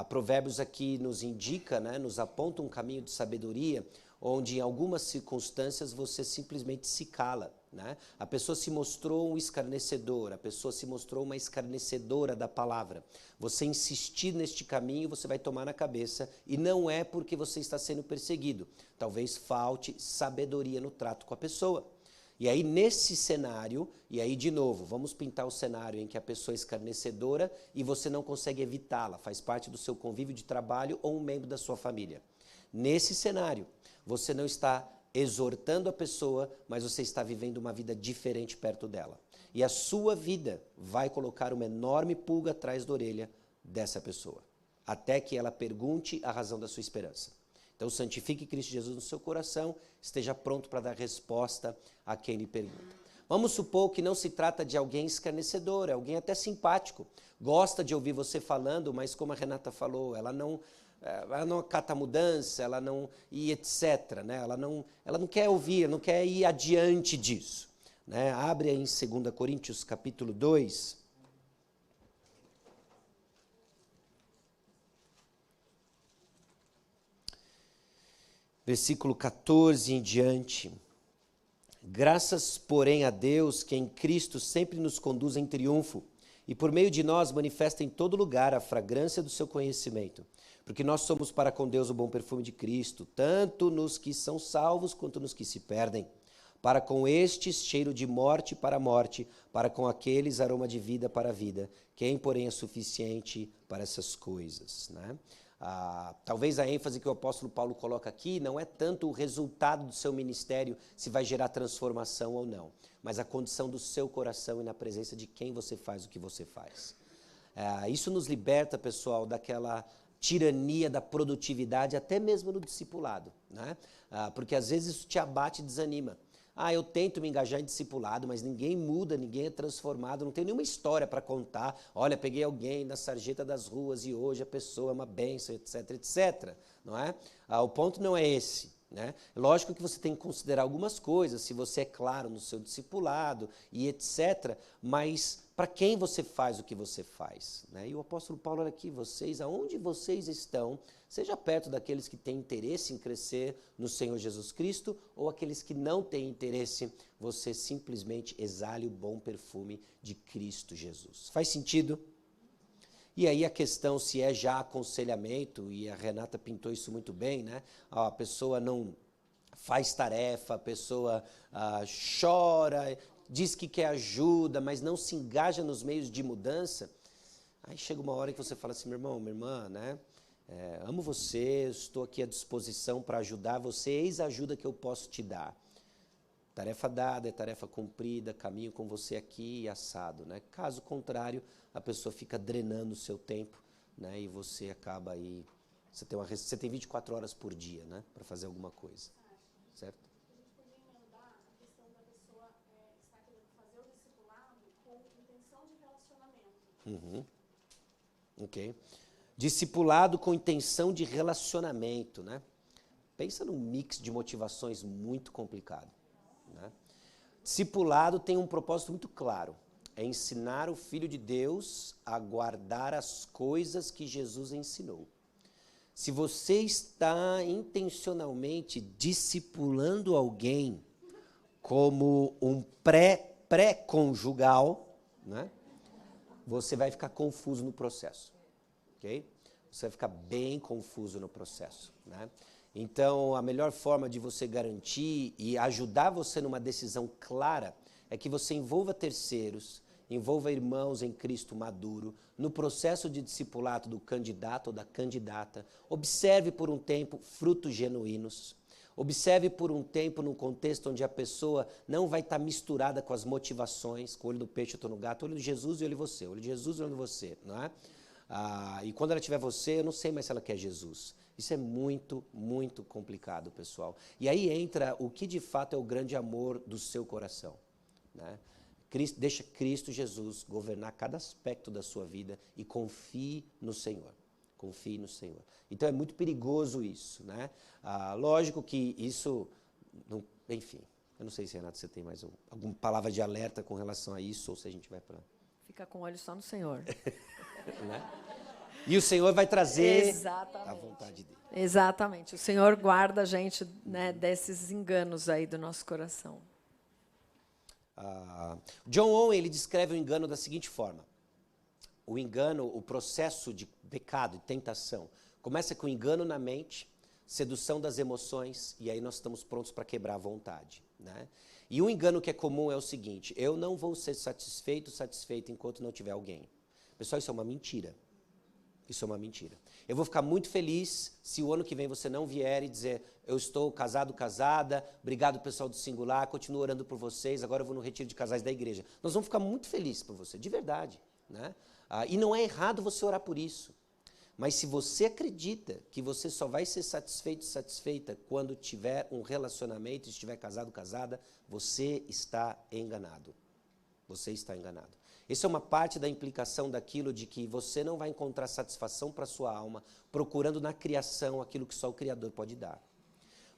Provérbios aqui nos indica, né, nos aponta um caminho de sabedoria, onde em algumas circunstâncias você simplesmente se cala, né? A pessoa se mostrou um escarnecedor, a pessoa se mostrou uma escarnecedora da palavra. Você insistir neste caminho, você vai tomar na cabeça, e não é porque você está sendo perseguido. Talvez falte sabedoria no trato com a pessoa. E aí, nesse cenário, e aí, de novo, vamos pintar o cenário em que a pessoa é escarnecedora e você não consegue evitá-la, faz parte do seu convívio de trabalho ou um membro da sua família. Nesse cenário, você não está exortando a pessoa, mas você está vivendo uma vida diferente perto dela. E a sua vida vai colocar uma enorme pulga atrás da orelha dessa pessoa, até que ela pergunte a razão da sua esperança. Então, santifique Cristo Jesus no seu coração, esteja pronto para dar resposta a quem lhe pergunta. Vamos supor que não se trata de alguém escarnecedor, é alguém até simpático, gosta de ouvir você falando, mas como a Renata falou, ela não acata a mudança, ela não, e etc. Né? Ela não quer ouvir, não quer ir adiante disso. Né? Abre aí em 2 Coríntios capítulo 2. Versículo 14 em diante. Graças, porém, a Deus que em Cristo sempre nos conduz em triunfo e por meio de nós manifesta em todo lugar a fragrância do seu conhecimento. Porque nós somos para com Deus o bom perfume de Cristo, tanto nos que são salvos quanto nos que se perdem. Para com estes, cheiro de morte para a morte, para com aqueles, aroma de vida para a vida. Quem, porém, é suficiente para essas coisas? Né? Talvez a ênfase que o apóstolo Paulo coloca aqui não é tanto o resultado do seu ministério, se vai gerar transformação ou não, mas a condição do seu coração e na presença de quem você faz o que você faz. Isso nos liberta, pessoal, daquela tirania da produtividade, até mesmo no discipulado, né? Porque às vezes isso te abate e desanima. Eu tento me engajar em discipulado, mas ninguém muda, ninguém é transformado, não tem nenhuma história para contar. Olha, peguei alguém na sarjeta das ruas e hoje a pessoa é uma bênção, etc, etc. Não é? O ponto não é esse. né? Lógico que você tem que considerar algumas coisas, se você é claro no seu discipulado e etc., mas para quem você faz o que você faz, né? E o apóstolo Paulo, olha aqui, vocês, aonde vocês estão, seja perto daqueles que têm interesse em crescer no Senhor Jesus Cristo, ou aqueles que não têm interesse, você simplesmente exale o bom perfume de Cristo Jesus. Faz sentido? E aí a questão se é já aconselhamento, e a Renata pintou isso muito bem, né? A pessoa não faz tarefa, a pessoa chora, diz que quer ajuda, mas não se engaja nos meios de mudança. Aí chega uma hora que você fala assim, meu irmão, minha irmã, né? Amo você, estou aqui à disposição para ajudar você, eis a ajuda que eu posso te dar. Tarefa dada é tarefa cumprida, caminho com você aqui e assado, né? Caso contrário, a pessoa fica drenando o seu tempo, né? E você acaba aí, você tem 24 horas por dia, né? Para fazer alguma coisa, certo? A gente podia emendar a questão da pessoa estar querendo fazer o discipulado com intenção de relacionamento. Ok. Discipulado com intenção de relacionamento, né? Pensa num mix de motivações muito complicado, né? Discipulado tem um propósito muito claro, é ensinar o Filho de Deus a guardar as coisas que Jesus ensinou. Se você está intencionalmente discipulando alguém como um pré-conjugal, né? Você vai ficar confuso no processo. Okay? Você vai ficar bem confuso no processo, né? Então, a melhor forma de você garantir e ajudar você numa decisão clara é que você envolva terceiros, envolva irmãos em Cristo maduro, no processo de discipulado do candidato ou da candidata. Observe por um tempo frutos genuínos. Observe por um tempo num contexto onde a pessoa não vai estar misturada com as motivações, com o olho do peixe, eu estou no gato, olho de Jesus e olho de você, olho de Jesus e olho de você, não é? E quando ela tiver você, eu não sei mais se ela quer Jesus. Isso é muito, muito complicado, pessoal. E aí entra o que de fato é o grande amor do seu coração, né? Deixa Cristo Jesus governar cada aspecto da sua vida e confie no Senhor. Confie no Senhor. Então é muito perigoso isso, né? Lógico que isso, enfim, eu não sei se, Renato, você tem mais alguma palavra de alerta com relação a isso, ou se a gente vai para... Fica com o olho só no Senhor. Né? E o Senhor vai trazer Exatamente. a vontade dele. Exatamente. O Senhor guarda a gente, né, desses enganos aí do nosso coração. John Owen, ele descreve o engano da seguinte forma. O engano, o processo de pecado e tentação, começa com engano na mente, sedução das emoções, e aí nós estamos prontos para quebrar a vontade, né? E um engano que é comum é o seguinte, eu não vou ser satisfeito enquanto não tiver alguém. Pessoal, isso é uma mentira. Isso é uma mentira. Eu vou ficar muito feliz se o ano que vem você não vier e dizer, eu estou casado, casada, obrigado pessoal do Singular, continuo orando por vocês, agora eu vou no retiro de casais da igreja. Nós vamos ficar muito felizes por você, de verdade, né? E não é errado você orar por isso. Mas se você acredita que você só vai ser satisfeito, satisfeita quando tiver um relacionamento, estiver casado, casada, você está enganado. Você está enganado. Essa é uma parte da implicação daquilo de que você não vai encontrar satisfação para a sua alma procurando na criação aquilo que só o Criador pode dar.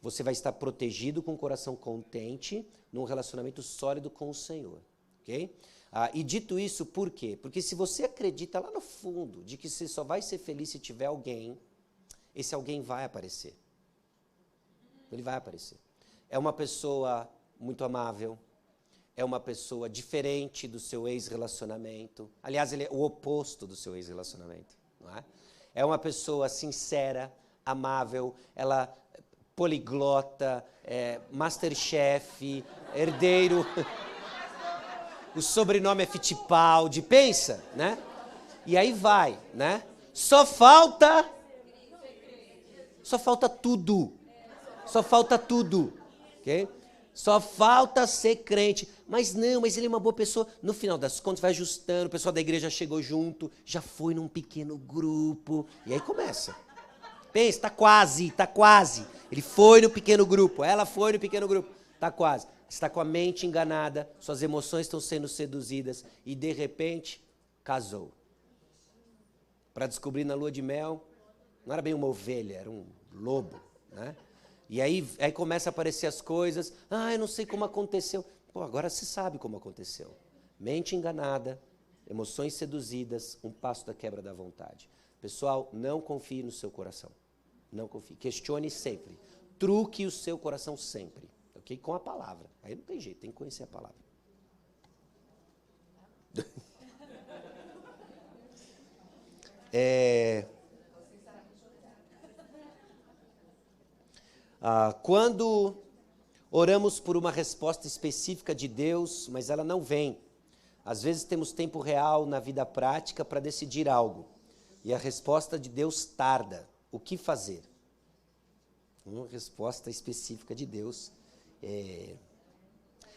Você vai estar protegido com o coração contente num relacionamento sólido com o Senhor. Ok? E dito isso, por quê? Porque se você acredita lá no fundo de que você só vai ser feliz se tiver alguém, esse alguém vai aparecer. Ele vai aparecer. É uma pessoa muito amável, é uma pessoa diferente do seu ex-relacionamento. Aliás, ele é o oposto do seu ex-relacionamento, não é? É uma pessoa sincera, amável, ela poliglota, masterchef, herdeiro... O sobrenome é Fittipaldi, pensa, né? E aí vai, né? Só falta tudo. Só falta tudo, ok? Só falta ser crente. Mas não, mas ele é uma boa pessoa. No final das contas, vai ajustando, o pessoal da igreja chegou junto, já foi num pequeno grupo. E aí começa. Pensa, tá quase. Ele foi no pequeno grupo, ela foi no pequeno grupo, tá quase. Está com a mente enganada, suas emoções estão sendo seduzidas e, de repente, casou. Para descobrir na lua de mel, não era bem uma ovelha, era um lobo, né? E aí começa a aparecer as coisas. Eu não sei como aconteceu. Pô, agora você sabe como aconteceu. Mente enganada, emoções seduzidas, um passo da quebra da vontade. Pessoal, não confie no seu coração. Não confie. Questione sempre. Truque o seu coração sempre. Ok? Com a palavra. Aí não tem jeito, tem que conhecer a palavra. Quando oramos por uma resposta específica de Deus, mas ela não vem. Às vezes temos tempo real na vida prática para decidir algo. E a resposta de Deus tarda. O que fazer? Uma resposta específica de Deus.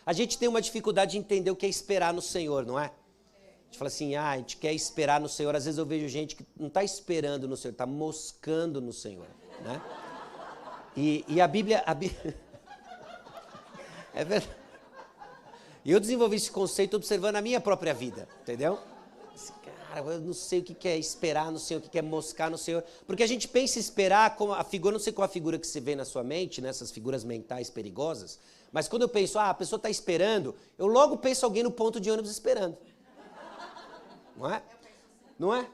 A gente tem uma dificuldade de entender o que é esperar no Senhor, não é? A gente fala assim, a gente quer esperar no Senhor. Às vezes eu vejo gente que não está esperando no Senhor, está moscando no Senhor, né? E a Bíblia... É verdade. E eu desenvolvi esse conceito observando a minha própria vida, entendeu? Cara, eu não sei o que é esperar no Senhor, o que é moscar no Senhor. Porque a gente pensa em esperar como a figura, não sei qual a figura que se vê na sua mente, né, essas figuras mentais perigosas, mas quando eu penso, a pessoa está esperando, eu logo penso alguém no ponto de ônibus esperando. Não é? Não é?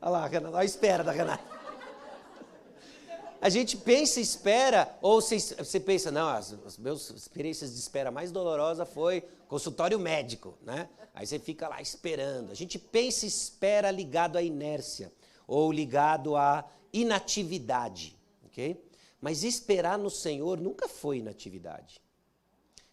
Olha lá, Renata, olha a espera da Renata. A gente pensa e espera, ou você pensa, não, as minhas experiências de espera mais dolorosa foi consultório médico, né? Aí você fica lá esperando. A gente pensa e espera ligado à inércia, ou ligado à inatividade, ok? Mas esperar no Senhor nunca foi inatividade.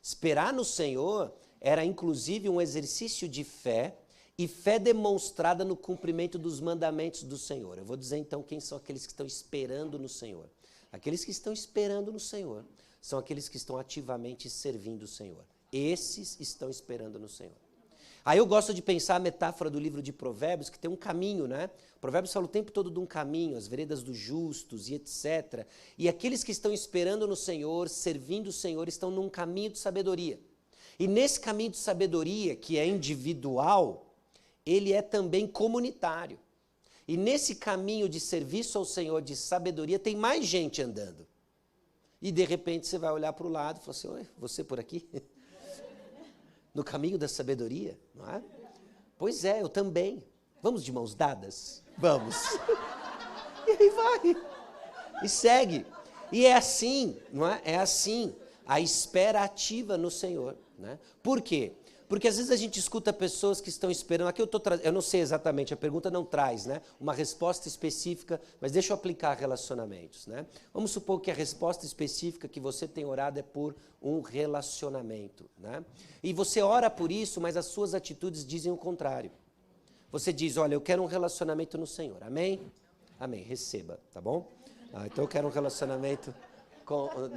Esperar no Senhor era inclusive um exercício de fé, e fé demonstrada no cumprimento dos mandamentos do Senhor. Eu vou dizer então quem são aqueles que estão esperando no Senhor. Aqueles que estão esperando no Senhor são aqueles que estão ativamente servindo o Senhor. Esses estão esperando no Senhor. Aí eu gosto de pensar a metáfora do livro de Provérbios, que tem um caminho, né? Provérbios fala o tempo todo de um caminho, as veredas dos justos e etc. E aqueles que estão esperando no Senhor, servindo o Senhor, estão num caminho de sabedoria. E nesse caminho de sabedoria, que é individual, ele é também comunitário. E nesse caminho de serviço ao Senhor, de sabedoria, tem mais gente andando. E de repente você vai olhar para o lado e falar assim, oi, você por aqui? No caminho da sabedoria, não é? Pois é, eu também. Vamos de mãos dadas? Vamos. E aí vai. E segue. E é assim, não é? É assim. A espera ativa no Senhor, né? Por quê? Porque às vezes a gente escuta pessoas que estão esperando, aqui eu não sei exatamente, a pergunta não traz, né, uma resposta específica, mas deixa eu aplicar relacionamentos, né? Vamos supor que a resposta específica que você tem orado é por um relacionamento, né? E você ora por isso, mas as suas atitudes dizem o contrário. Você diz, olha, eu quero um relacionamento no Senhor, amém? Amém, receba, tá bom? Então eu quero um relacionamento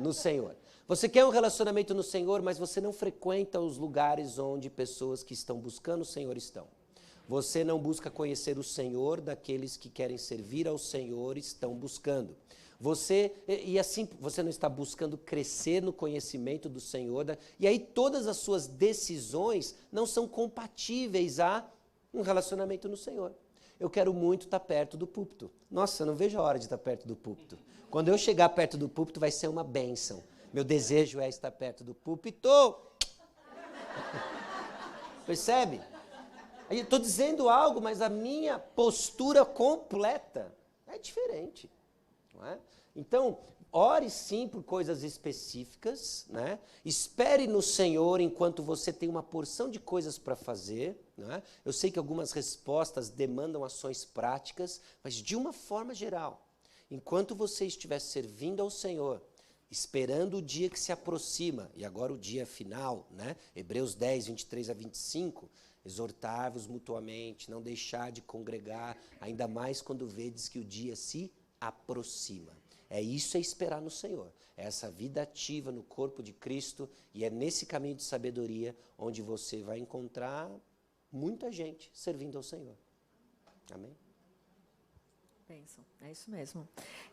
no Senhor. Você quer um relacionamento no Senhor, mas você não frequenta os lugares onde pessoas que estão buscando o Senhor estão. Você não busca conhecer o Senhor daqueles que querem servir ao Senhor estão buscando. E assim, você não está buscando crescer no conhecimento do Senhor. E aí todas as suas decisões não são compatíveis a um relacionamento no Senhor. Eu quero muito estar perto do púlpito. Nossa, eu não vejo a hora de estar perto do púlpito. Quando eu chegar perto do púlpito vai ser uma bênção. Meu desejo é estar perto do púlpito. Percebe? Eu estou dizendo algo, mas a minha postura completa é diferente. Não é? Então, ore sim por coisas específicas, né? Espere no Senhor enquanto você tem uma porção de coisas para fazer. Né? Eu sei que algumas respostas demandam ações práticas, mas de uma forma geral, enquanto você estiver servindo ao Senhor, esperando o dia que se aproxima, e agora o dia final, né? Hebreus 10, 23 a 25, exortar-vos mutuamente, não deixar de congregar, ainda mais quando vedes que o dia se aproxima. Isso é esperar no Senhor, é essa vida ativa no corpo de Cristo, e é nesse caminho de sabedoria onde você vai encontrar muita gente servindo ao Senhor. Amém? Pensam, é isso mesmo.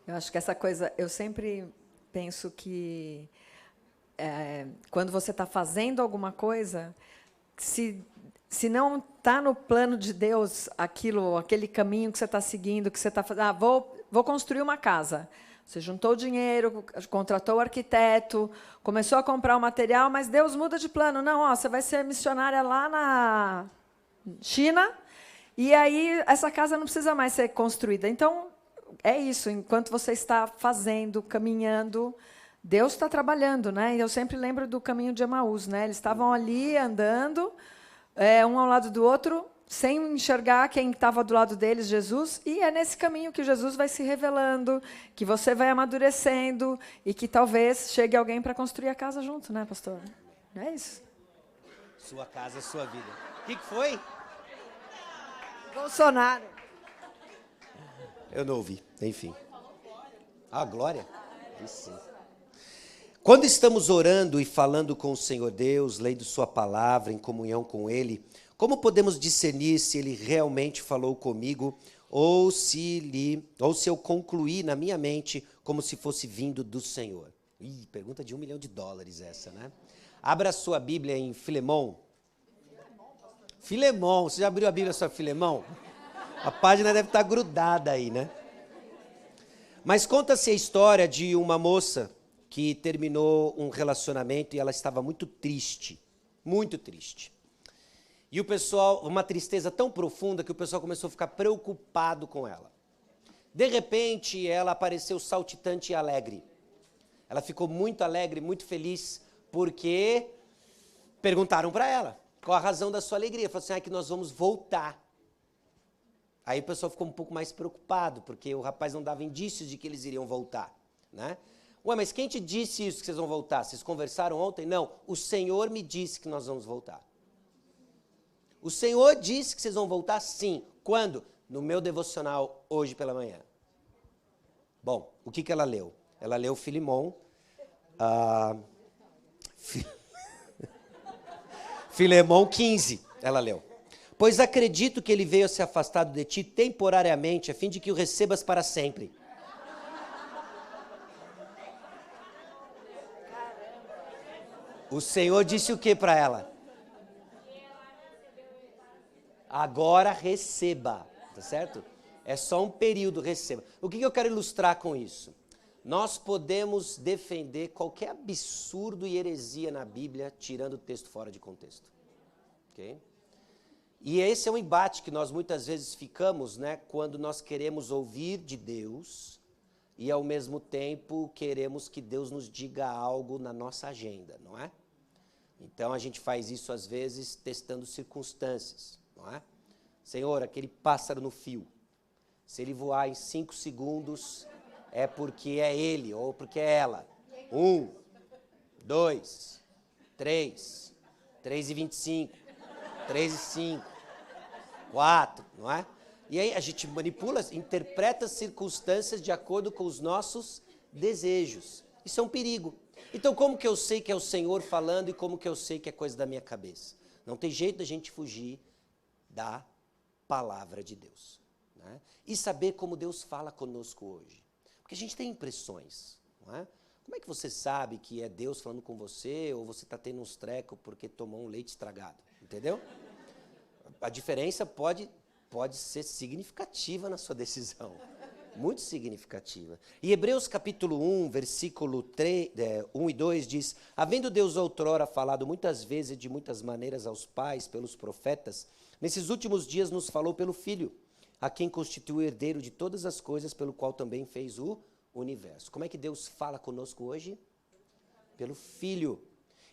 Eu acho que essa coisa, eu sempre penso que quando você está fazendo alguma coisa, se não está no plano de Deus aquele caminho que você está seguindo, que você está fazendo, vou construir uma casa. Você juntou dinheiro, contratou o arquiteto, começou a comprar o material, mas Deus muda de plano. Não, ó, você vai ser missionária lá na China, e aí essa casa não precisa mais ser construída. Então, é isso. Enquanto você está fazendo, caminhando, Deus está trabalhando, né? E eu sempre lembro do caminho de Emaús, né? Eles estavam ali andando, um ao lado do outro, sem enxergar quem estava do lado deles, Jesus, e é nesse caminho que Jesus vai se revelando, que você vai amadurecendo, e que talvez chegue alguém para construir a casa junto, né, pastor? É isso. Sua casa, sua vida. O que foi? Bolsonaro. Eu não ouvi, enfim. Ah, glória. Isso sim. Quando estamos orando e falando com o Senhor Deus, lendo sua palavra, em comunhão com Ele, como podemos discernir se Ele realmente falou comigo ou se eu concluí na minha mente como se fosse vindo do Senhor? Pergunta de $1 milhão essa, né? Abra a sua Bíblia em Filemão. Filemão, você já abriu a Bíblia sobre Filemão? A página deve estar grudada aí, né? Mas conta-se a história de uma moça que terminou um relacionamento e ela estava muito triste, muito triste. E o pessoal, uma tristeza tão profunda que o pessoal começou a ficar preocupado com ela. De repente, ela apareceu saltitante e alegre. Ela ficou muito alegre, muito feliz, porque perguntaram para ela qual a razão da sua alegria. Falou assim, que nós vamos voltar. Aí o pessoal ficou um pouco mais preocupado, porque o rapaz não dava indícios de que eles iriam voltar, né? Ué, mas quem te disse isso, que vocês vão voltar? Vocês conversaram ontem? Não, o Senhor me disse que nós vamos voltar. O Senhor disse que vocês vão voltar? Sim. Quando? No meu devocional, hoje pela manhã. Bom, o que ela leu? Ela leu Filemão. Filemão 15, ela leu. Pois acredito que ele veio a se afastar de ti temporariamente, a fim de que o recebas para sempre. O Senhor disse o que para ela? Agora receba, tá certo? É só um período, receba. O que eu quero ilustrar com isso? Nós podemos defender qualquer absurdo e heresia na Bíblia, tirando o texto fora de contexto. Ok? E esse é um embate que nós muitas vezes ficamos, né, quando nós queremos ouvir de Deus e, ao mesmo tempo, queremos que Deus nos diga algo na nossa agenda, não é? Então, a gente faz isso, às vezes, testando circunstâncias, não é? Senhor, aquele pássaro no fio, se ele voar em 5 segundos, é porque é ele ou porque é ela. 1, 2, 3, 3:25, 3:05, 4, não é? E aí a gente manipula, interpreta circunstâncias de acordo com os nossos desejos. Isso é um perigo. Então, como que eu sei que é o Senhor falando e como que eu sei que é coisa da minha cabeça? Não tem jeito da gente fugir da palavra de Deus, né? E saber como Deus fala conosco hoje. Porque a gente tem impressões, não é? Como é que você sabe que é Deus falando com você ou você está tendo uns trecos porque tomou um leite estragado? Entendeu? A diferença pode ser significativa na sua decisão. Muito significativa. E Hebreus capítulo 1, versículo 1 e 2 diz: havendo Deus outrora falado muitas vezes e de muitas maneiras aos pais pelos profetas, nesses últimos dias nos falou pelo Filho, a quem constituiu o herdeiro de todas as coisas, pelo qual também fez o universo. Como é que Deus fala conosco hoje? Pelo Filho.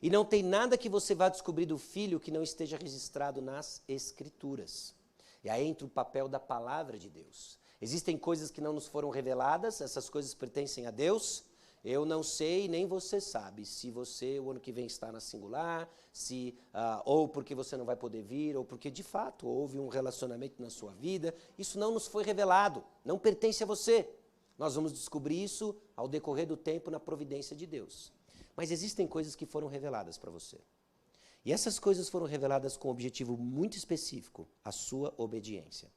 E não tem nada que você vá descobrir do Filho que não esteja registrado nas Escrituras. E aí entra o papel da palavra de Deus. Existem coisas que não nos foram reveladas, essas coisas pertencem a Deus. Eu não sei, nem você sabe, se você o ano que vem está na singular, ou porque você não vai poder vir, ou porque de fato houve um relacionamento na sua vida. Isso não nos foi revelado, não pertence a você. Nós vamos descobrir isso ao decorrer do tempo na providência de Deus. Mas existem coisas que foram reveladas para você. E essas coisas foram reveladas com um objetivo muito específico, a sua obediência.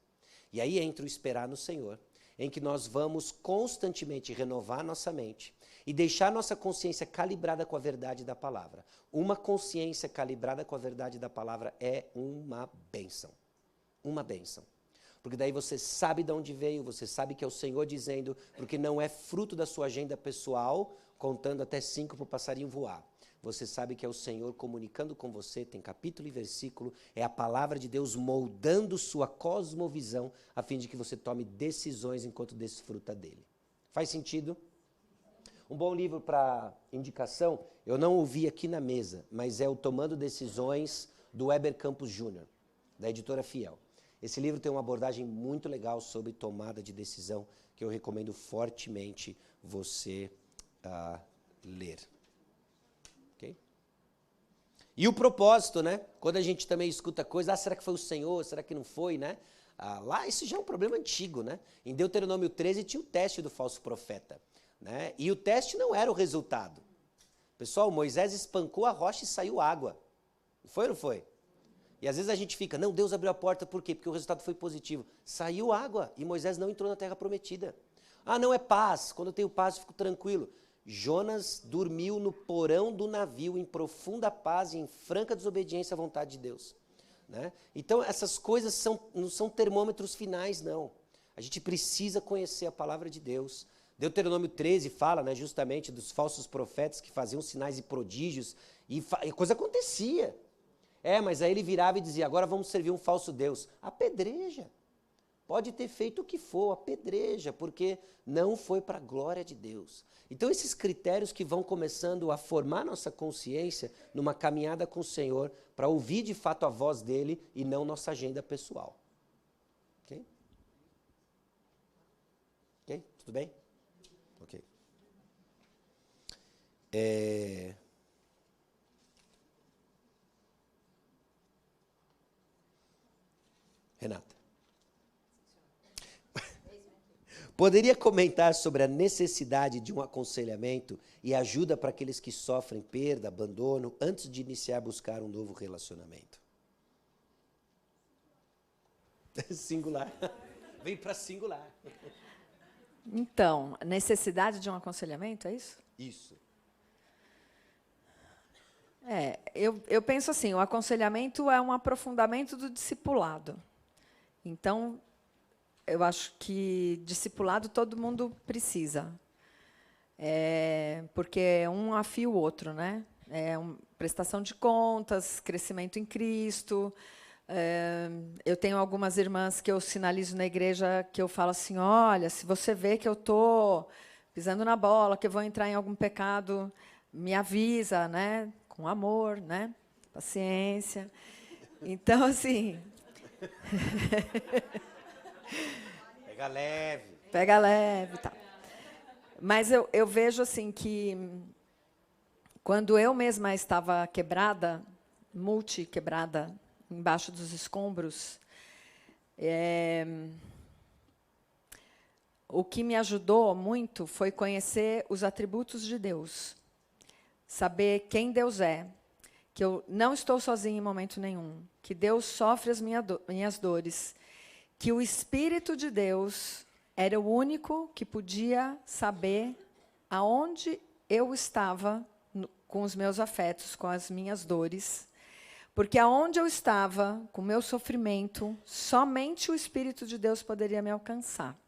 E aí entra o esperar no Senhor, em que nós vamos constantemente renovar nossa mente e deixar nossa consciência calibrada com a verdade da palavra. Uma consciência calibrada com a verdade da palavra é uma bênção. Uma bênção. Porque daí você sabe de onde veio, você sabe que é o Senhor dizendo, porque não é fruto da sua agenda pessoal, contando até 5 para o passarinho voar. Você sabe que é o Senhor comunicando com você, tem capítulo e versículo, é a palavra de Deus moldando sua cosmovisão, a fim de que você tome decisões enquanto desfruta dele. Faz sentido? Um bom livro para indicação, eu não ouvi aqui na mesa, mas é o Tomando Decisões, do Weber Campos Jr., da editora Fiel. Esse livro tem uma abordagem muito legal sobre tomada de decisão, que eu recomendo fortemente você ler. Okay? E o propósito, né? Quando a gente também escuta coisa, será que foi o Senhor? Será que não foi, né? Lá isso já é um problema antigo, né? Em Deuteronômio 13 tinha o teste do falso profeta, né? E o teste não era o resultado. Pessoal, Moisés espancou a rocha e saiu água. Foi ou não foi? E às vezes a gente fica, não, Deus abriu a porta, por quê? Porque o resultado foi positivo. Saiu água e Moisés não entrou na terra prometida. Ah, não, é paz. Quando eu tenho paz, eu fico tranquilo. Jonas dormiu no porão do navio em profunda paz e em franca desobediência à vontade de Deus. Né? Então, essas coisas não são termômetros finais, não. A gente precisa conhecer a palavra de Deus. Deuteronômio 13 fala, né, justamente dos falsos profetas que faziam sinais e prodígios e a coisa acontecia. Mas aí ele virava e dizia, agora vamos servir um falso Deus. Apedreja. Pode ter feito o que for, apedreja, porque não foi para a glória de Deus. Então esses critérios que vão começando a formar nossa consciência numa caminhada com o Senhor, para ouvir de fato a voz dele e não nossa agenda pessoal. Ok? Ok? Tudo bem? Ok. Renata. Poderia comentar sobre a necessidade de um aconselhamento e ajuda para aqueles que sofrem perda, abandono, antes de iniciar a buscar um novo relacionamento? Singular. Vem para singular. Então, necessidade de um aconselhamento, é isso? Isso. Eu penso assim, o aconselhamento é um aprofundamento do discipulado. Então, eu acho que discipulado todo mundo precisa. Porque um afia o outro, né? Prestação de contas, crescimento em Cristo. Eu tenho algumas irmãs que eu sinalizo na igreja que eu falo assim, olha, se você vê que eu estou pisando na bola, que eu vou entrar em algum pecado, me avisa, né? Com amor, né? Paciência. Então, assim... Pega leve. Pega leve, tá. Mas eu vejo assim que quando eu mesma estava quebrada, multi-quebrada, embaixo dos escombros, o que me ajudou muito foi conhecer os atributos de Deus, saber quem Deus é, que eu não estou sozinha em momento nenhum, que Deus sofre as minhas dores, que o Espírito de Deus era o único que podia saber aonde eu estava com os meus afetos, com as minhas dores, porque aonde eu estava, com o meu sofrimento, somente o Espírito de Deus poderia me alcançar.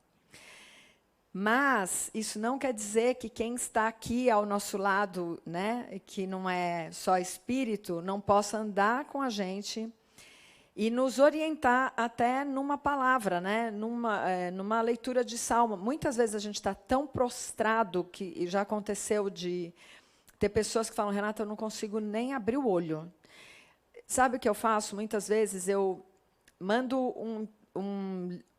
Mas isso não quer dizer que quem está aqui ao nosso lado, né, que não é só espírito, não possa andar com a gente e nos orientar até numa palavra, né, numa leitura de salmo. Muitas vezes a gente está tão prostrado, que já aconteceu de ter pessoas que falam, Renata, eu não consigo nem abrir o olho. Sabe o que eu faço? Muitas vezes eu mando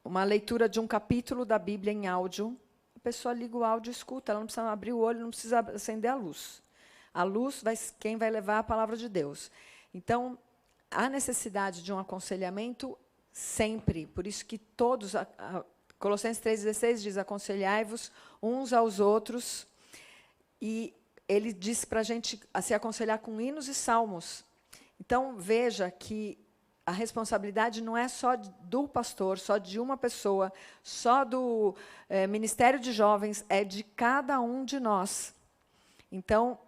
uma leitura de um capítulo da Bíblia em áudio, a pessoa liga o áudio e escuta, ela não precisa abrir o olho, não precisa acender a luz. A luz, quem vai levar a palavra de Deus. Então, há necessidade de um aconselhamento sempre, por isso que todos, Colossenses 3,16 diz, aconselhai-vos uns aos outros, e ele diz para a gente se aconselhar com hinos e salmos. Então, veja que a responsabilidade não é só do pastor, só de uma pessoa, só do Ministério de Jovens, é de cada um de nós. Então,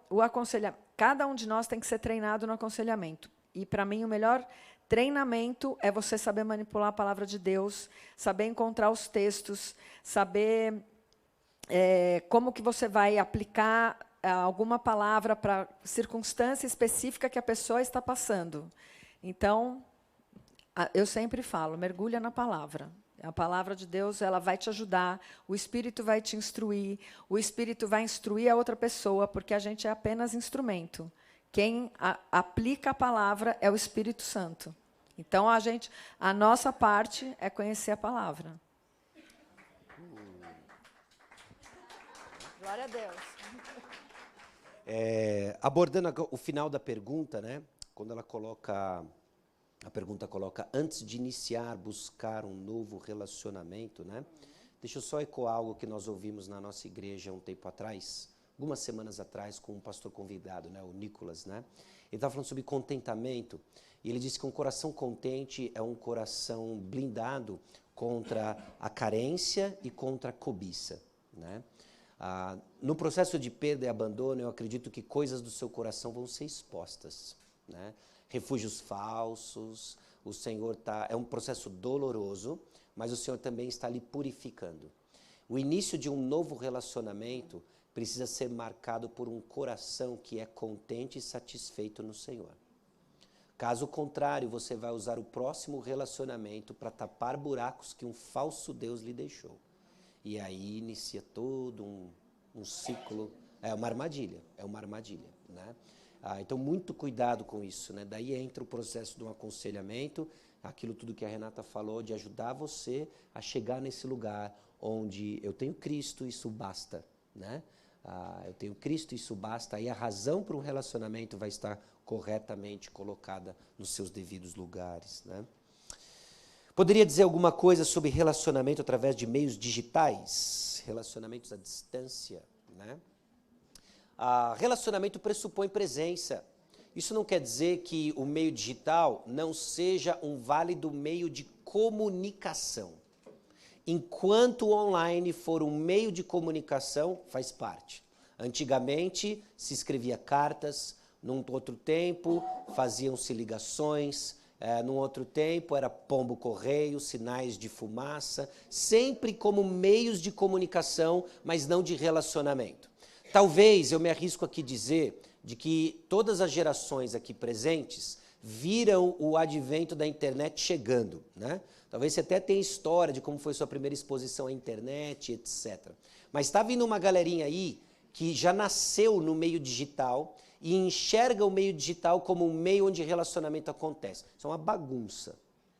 cada um de nós tem que ser treinado no aconselhamento. E, para mim, o melhor Treinamento é você saber manipular a palavra de Deus, saber encontrar os textos, saber como que você vai aplicar alguma palavra para a circunstância específica que a pessoa está passando. Então, eu sempre falo, mergulha na palavra. A palavra de Deus, ela vai te ajudar, o Espírito vai te instruir, o Espírito vai instruir a outra pessoa, porque a gente é apenas instrumento. Quem aplica a palavra é o Espírito Santo. Então, a nossa parte é conhecer a palavra. Glória a Deus. Abordando o final da pergunta, né? Quando ela coloca, a pergunta coloca, antes de iniciar, buscar um novo relacionamento, né? Deixa eu só ecoar algo que nós ouvimos na nossa igreja um tempo atrás, algumas semanas atrás, com um pastor convidado, né? O Nicolas, né? Ele estava falando sobre contentamento, e ele disse que um coração contente é um coração blindado contra a carência e contra a cobiça, né? No processo de perda e abandono, eu acredito que coisas do seu coração vão ser expostas, né? Refúgios falsos, o Senhor é um processo doloroso, mas o Senhor também está lhe purificando. O início de um novo relacionamento precisa ser marcado por um coração que é contente e satisfeito no Senhor. Caso contrário, você vai usar o próximo relacionamento para tapar buracos que um falso Deus lhe deixou. E aí inicia todo um ciclo, é uma armadilha, né? Então, muito cuidado com isso, né? Daí entra o processo do aconselhamento, aquilo tudo que a Renata falou, de ajudar você a chegar nesse lugar onde eu tenho Cristo, isso basta, né? Eu tenho Cristo, isso basta, aí a razão para um relacionamento vai estar corretamente colocada nos seus devidos lugares, né? Poderia dizer alguma coisa sobre relacionamento através de meios digitais? Relacionamentos à distância, né? Relacionamento pressupõe presença. Isso não quer dizer que o meio digital não seja um válido meio de comunicação. Enquanto o online for um meio de comunicação, faz parte. Antigamente, se escrevia cartas, num outro tempo, faziam-se ligações, num outro tempo era pombo-correio, sinais de fumaça, sempre como meios de comunicação, mas não de relacionamento. Talvez, eu me arrisco aqui dizer, de que todas as gerações aqui presentes viram o advento da internet chegando, né? Talvez você até tenha história de como foi sua primeira exposição à internet, etc. Mas está vindo uma galerinha aí que já nasceu no meio digital e enxerga o meio digital como um meio onde relacionamento acontece. Isso é uma bagunça.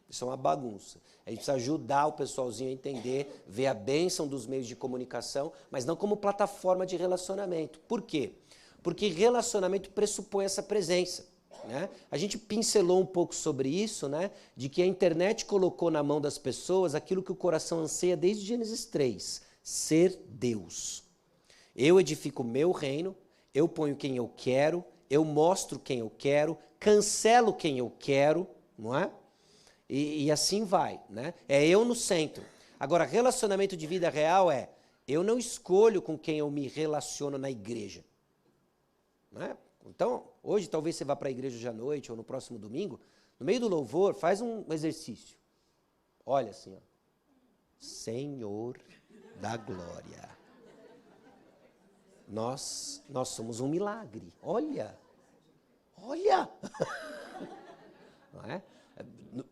Isso é uma bagunça. A gente precisa ajudar o pessoalzinho a entender, ver a bênção dos meios de comunicação, mas não como plataforma de relacionamento. Por quê? Porque relacionamento pressupõe essa presença, né? A gente pincelou um pouco sobre isso, né? De que a internet colocou na mão das pessoas aquilo que o coração anseia desde Gênesis 3, ser Deus. Eu edifico o meu reino, eu ponho quem eu quero, eu mostro quem eu quero, cancelo quem eu quero, não é? E assim vai, né? É eu no centro. Agora, relacionamento de vida real é, eu não escolho com quem eu me relaciono na igreja. Não é? Então, hoje talvez você vá para a igreja hoje à noite ou no próximo domingo, no meio do louvor, faz um exercício. Olha assim, ó. Senhor da glória. Nós somos um milagre. Olha. Não é?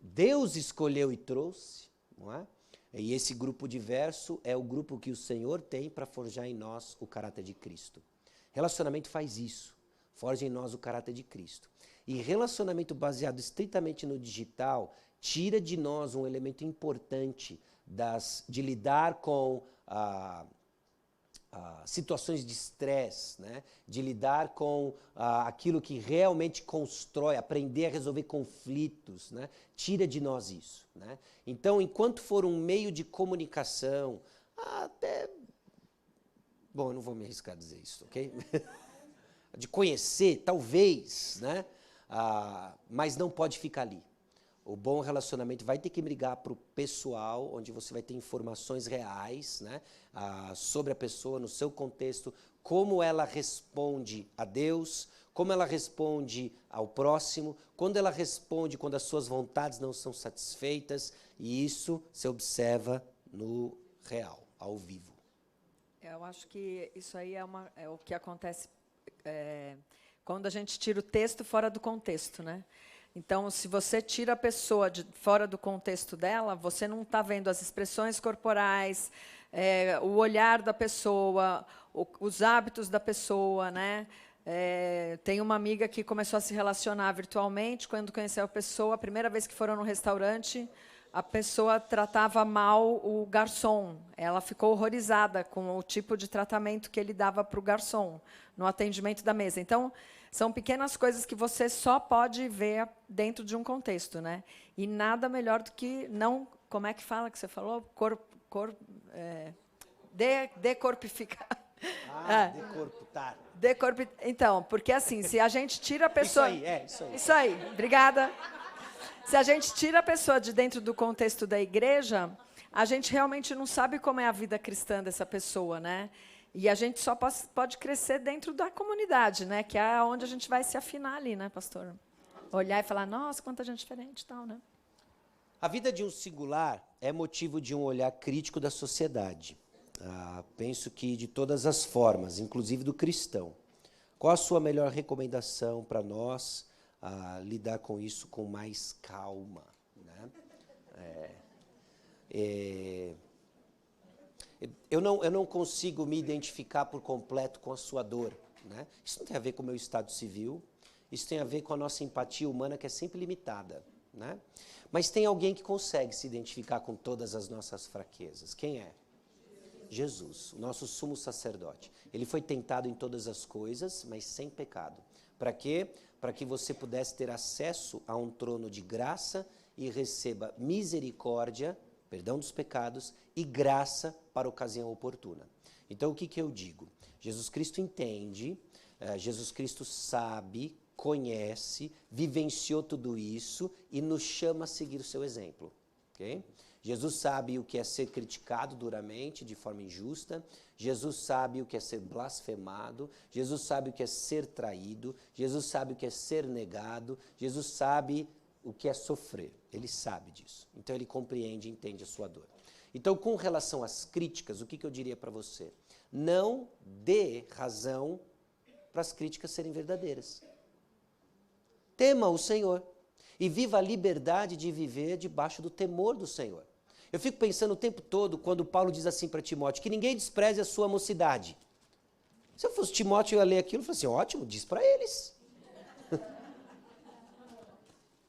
Deus escolheu e trouxe, não é? E esse grupo diverso é o grupo que o Senhor tem para forjar em nós o caráter de Cristo. Relacionamento faz isso, forja em nós o caráter de Cristo. E relacionamento baseado estritamente no digital tira de nós um elemento importante de lidar com situações de estresse, né? De lidar com aquilo que realmente constrói, aprender a resolver conflitos, né? Tira de nós isso, né? Então, enquanto for um meio de comunicação, bom, eu não vou me arriscar a dizer isso, ok? De conhecer, talvez, né? Mas não pode ficar ali. O bom relacionamento vai ter que brigar para o pessoal, onde você vai ter informações reais, né, sobre a pessoa, no seu contexto, como ela responde a Deus, como ela responde ao próximo, quando ela responde quando as suas vontades não são satisfeitas, e isso se observa no real, ao vivo. Eu acho que isso aí é o que acontece quando a gente tira o texto fora do contexto, né? Então, se você tira a pessoa fora do contexto dela, você não está vendo as expressões corporais, o olhar da pessoa, os hábitos da pessoa, né? Tem uma amiga que começou a se relacionar virtualmente. Quando conheceu a pessoa, a primeira vez que foram no restaurante, a pessoa tratava mal o garçom. Ela ficou horrorizada com o tipo de tratamento que ele dava para o garçom no atendimento da mesa. Então, são pequenas coisas que você só pode ver dentro de um contexto, né? E nada melhor do que não... Como é que fala que você falou? Decorpificar. Decorputar. Então, porque assim, se a gente tira a pessoa... Isso aí. Isso aí, obrigada. Se a gente tira a pessoa de dentro do contexto da igreja, a gente realmente não sabe como é a vida cristã dessa pessoa, né? E a gente só pode crescer dentro da comunidade, né? Que é onde a gente vai se afinar ali, né, pastor? Olhar e falar, nossa, quanta gente diferente e tal, né? A vida de um singular é motivo de um olhar crítico da sociedade. Penso que de todas as formas, inclusive do cristão. Qual a sua melhor recomendação para nós lidar com isso com mais calma, né? Eu não consigo me identificar por completo com a sua dor, né? Isso não tem a ver com o meu estado civil, isso tem a ver com a nossa empatia humana, que é sempre limitada, né? Mas tem alguém que consegue se identificar com todas as nossas fraquezas. Quem é? Jesus, o nosso sumo sacerdote. Ele foi tentado em todas as coisas, mas sem pecado. Para quê? Para que você pudesse ter acesso a um trono de graça e receba misericórdia, perdão dos pecados, e graça para a ocasião oportuna. Então, o que eu digo? Jesus Cristo entende, Jesus Cristo sabe, conhece, vivenciou tudo isso e nos chama a seguir o seu exemplo. Okay? Jesus sabe o que é ser criticado duramente, de forma injusta. Jesus sabe o que é ser blasfemado. Jesus sabe o que é ser traído. Jesus sabe o que é ser negado. Jesus sabe o que é sofrer. Ele sabe disso. Então, ele compreende e entende a sua dor. Então, com relação às críticas, o que eu diria para você? Não dê razão para as críticas serem verdadeiras. Tema o Senhor e viva a liberdade de viver debaixo do temor do Senhor. Eu fico pensando o tempo todo, quando Paulo diz assim para Timóteo, que ninguém despreze a sua mocidade. Se eu fosse Timóteo, eu ia ler aquilo e falar assim, ótimo, diz para eles.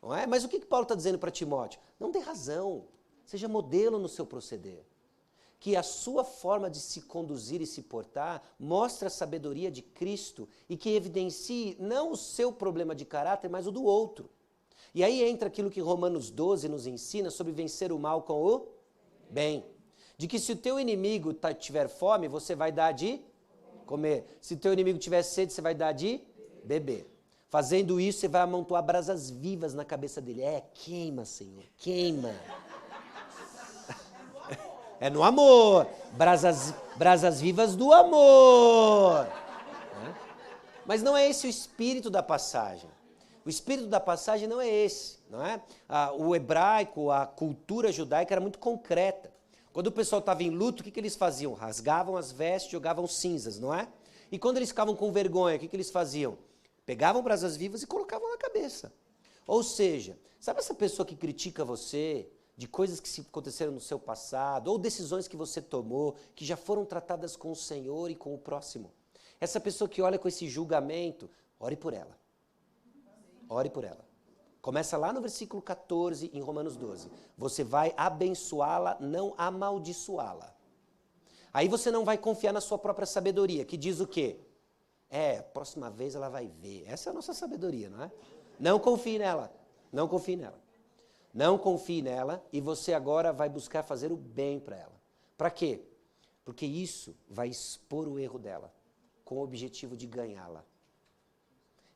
Não é? Mas o que Paulo está dizendo para Timóteo? Não dê razão, seja modelo no seu proceder. Que a sua forma de se conduzir e se portar mostre a sabedoria de Cristo e que evidencie não o seu problema de caráter, mas o do outro. E aí entra aquilo que Romanos 12 nos ensina sobre vencer o mal com o bem. De que se o teu inimigo tiver fome, você vai dar de comer. Se o teu inimigo tiver sede, você vai dar de beber. Fazendo isso, você vai amontoar brasas vivas na cabeça dele. Queima, Senhor, queima. É no amor. Brasas vivas do amor. Mas não é esse o espírito da passagem. O espírito da passagem não é esse, não é? O hebraico, a cultura judaica era muito concreta. Quando o pessoal estava em luto, o que eles faziam? Rasgavam as vestes, jogavam cinzas, não é? E quando eles ficavam com vergonha, o que eles faziam? Pegavam brasas vivas e colocavam na cabeça. Ou seja, sabe essa pessoa que critica você de coisas que aconteceram no seu passado, ou decisões que você tomou, que já foram tratadas com o Senhor e com o próximo? Essa pessoa que olha com esse julgamento, ore por ela. Ore por ela. Começa lá no versículo 14, em Romanos 12. Você vai abençoá-la, não amaldiçoá-la. Aí você não vai confiar na sua própria sabedoria, que diz o quê? Próxima vez ela vai ver. Essa é a nossa sabedoria, não é? Não confie nela. Não confie nela. Não confie nela e você agora vai buscar fazer o bem para ela. Para quê? Porque isso vai expor o erro dela, com o objetivo de ganhá-la.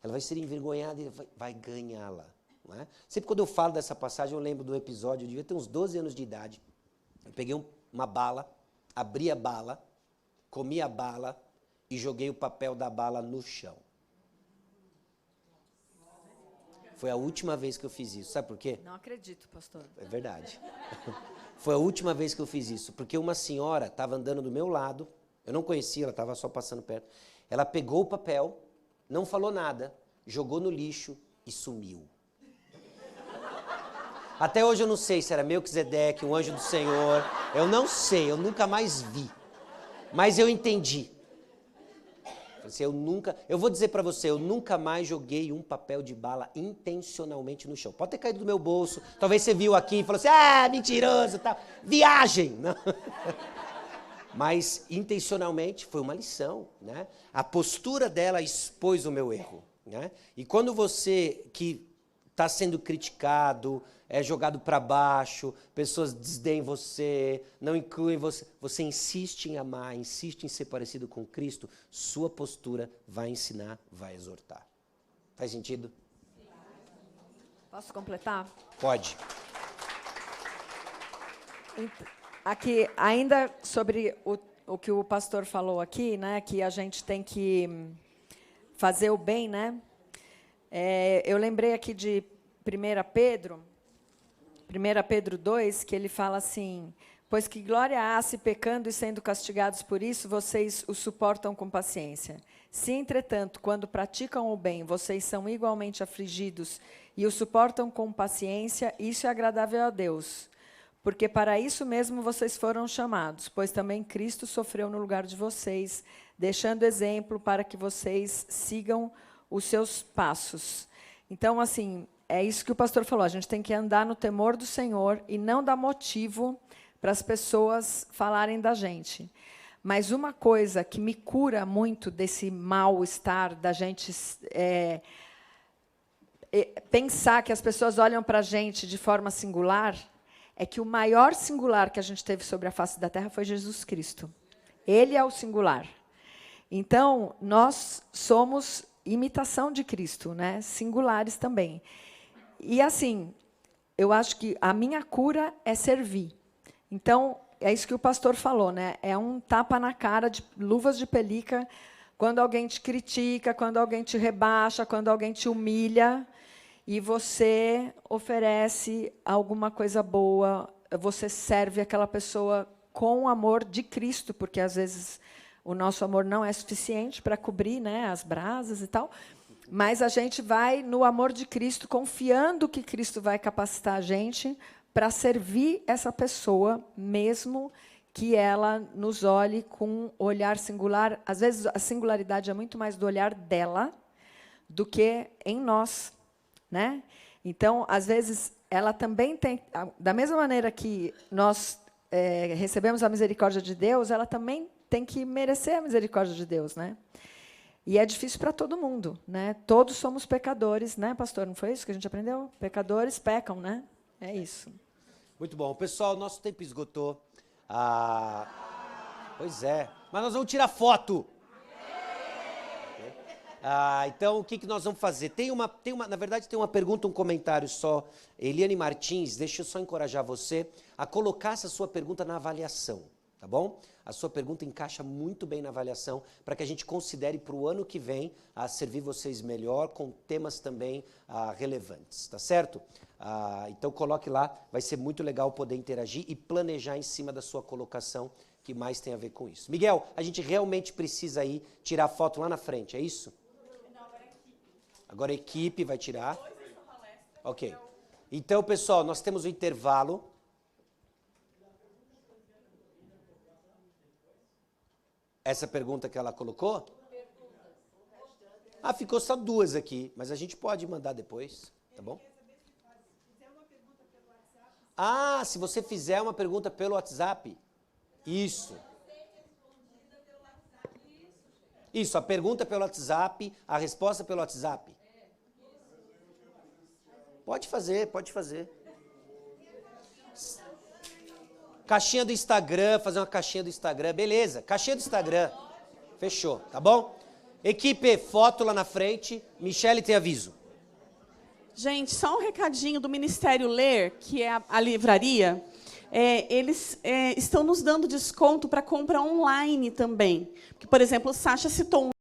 Ela vai ser envergonhada e vai ganhá-la. Não é? Sempre quando eu falo dessa passagem, eu lembro do episódio, eu devia ter uns 12 anos de idade. Eu peguei uma bala, abri a bala, comi a bala e joguei o papel da bala no chão. Foi a última vez que eu fiz isso. Sabe por quê? Não acredito, pastor. É verdade. Foi a última vez que eu fiz isso, porque uma senhora estava andando do meu lado, eu não conhecia, ela estava só passando perto. Ela pegou o papel, não falou nada, jogou no lixo e sumiu. Até hoje eu não sei se era Melquisedeque, um anjo do Senhor. Eu não sei, eu nunca mais vi. Mas eu entendi. Eu vou dizer para você, eu nunca mais joguei um papel de bala intencionalmente no chão. Pode ter caído do meu bolso, talvez você viu aqui e falou assim, mentiroso, tal. Viagem! Não. Mas intencionalmente foi uma lição, né? A postura dela expôs o meu erro, né? E quando você que está sendo criticado, é jogado para baixo, pessoas desdenham você, não incluem você, você insiste em amar, insiste em ser parecido com Cristo, sua postura vai ensinar, vai exortar. Faz sentido? Posso completar? Pode. Aqui, ainda sobre o que o pastor falou aqui, né, que a gente tem que fazer o bem, né? Eu lembrei aqui de 1 Pedro 2, que ele fala assim, pois que glória há se pecando e sendo castigados por isso, vocês o suportam com paciência. Se, entretanto, quando praticam o bem, vocês são igualmente afligidos e o suportam com paciência, isso é agradável a Deus. Porque para isso mesmo vocês foram chamados, pois também Cristo sofreu no lugar de vocês, deixando exemplo para que vocês sigam os seus passos. Então, assim, é isso que o pastor falou, a gente tem que andar no temor do Senhor e não dar motivo para as pessoas falarem da gente. Mas uma coisa que me cura muito desse mal-estar, da gente pensar que as pessoas olham para a gente de forma singular, é que o maior singular que a gente teve sobre a face da terra foi Jesus Cristo. Ele é o singular. Então, nós somos imitação de Cristo, né? Singulares também. E, assim, eu acho que a minha cura é servir. Então, é isso que o pastor falou, né? É um tapa na cara de luvas de pelica quando alguém te critica, quando alguém te rebaixa, quando alguém te humilha, e você oferece alguma coisa boa, você serve aquela pessoa com o amor de Cristo, porque, às vezes, o nosso amor não é suficiente para cobrir, né, as brasas e tal, mas a gente vai no amor de Cristo, confiando que Cristo vai capacitar a gente para servir essa pessoa, mesmo que ela nos olhe com um olhar singular. Às vezes, a singularidade é muito mais do olhar dela do que em nós, né? Então, às vezes, ela também tem, da mesma maneira que nós recebemos a misericórdia de Deus, ela também tem que merecer a misericórdia de Deus, né? E é difícil para todo mundo, né? Todos somos pecadores, né, pastor? Não foi isso que a gente aprendeu? Pecadores pecam, né? É isso. Muito bom. Pessoal, nosso tempo esgotou. Pois é. Mas nós vamos tirar foto. Então, o que nós vamos fazer? Na verdade, tem uma pergunta, um comentário só. Eliane Martins, deixa eu só encorajar você a colocar essa sua pergunta na avaliação, tá bom? A sua pergunta encaixa muito bem na avaliação para que a gente considere para o ano que vem a servir vocês melhor com temas também relevantes, tá certo? Então coloque lá, vai ser muito legal poder interagir e planejar em cima da sua colocação que mais tem a ver com isso. Miguel, a gente realmente precisa ir tirar foto lá na frente, é isso? Não, agora é equipe. Agora a equipe vai tirar. Depois dessa palestra. Ok. Então, pessoal, nós temos o intervalo. Essa pergunta que ela colocou? Ficou só 2 aqui, mas a gente pode mandar depois, tá bom? Se você fizer uma pergunta pelo WhatsApp, isso. Isso, a pergunta pelo WhatsApp, a resposta pelo WhatsApp. Pode fazer, pode fazer. Caixinha do Instagram, fazer uma caixinha do Instagram, beleza, caixinha do Instagram, fechou, tá bom? Equipe, foto lá na frente, Michele tem aviso. Gente, só um recadinho do Ministério Ler, que é a livraria. Eles estão nos dando desconto para compra online também. Porque, por exemplo, o Sacha citou um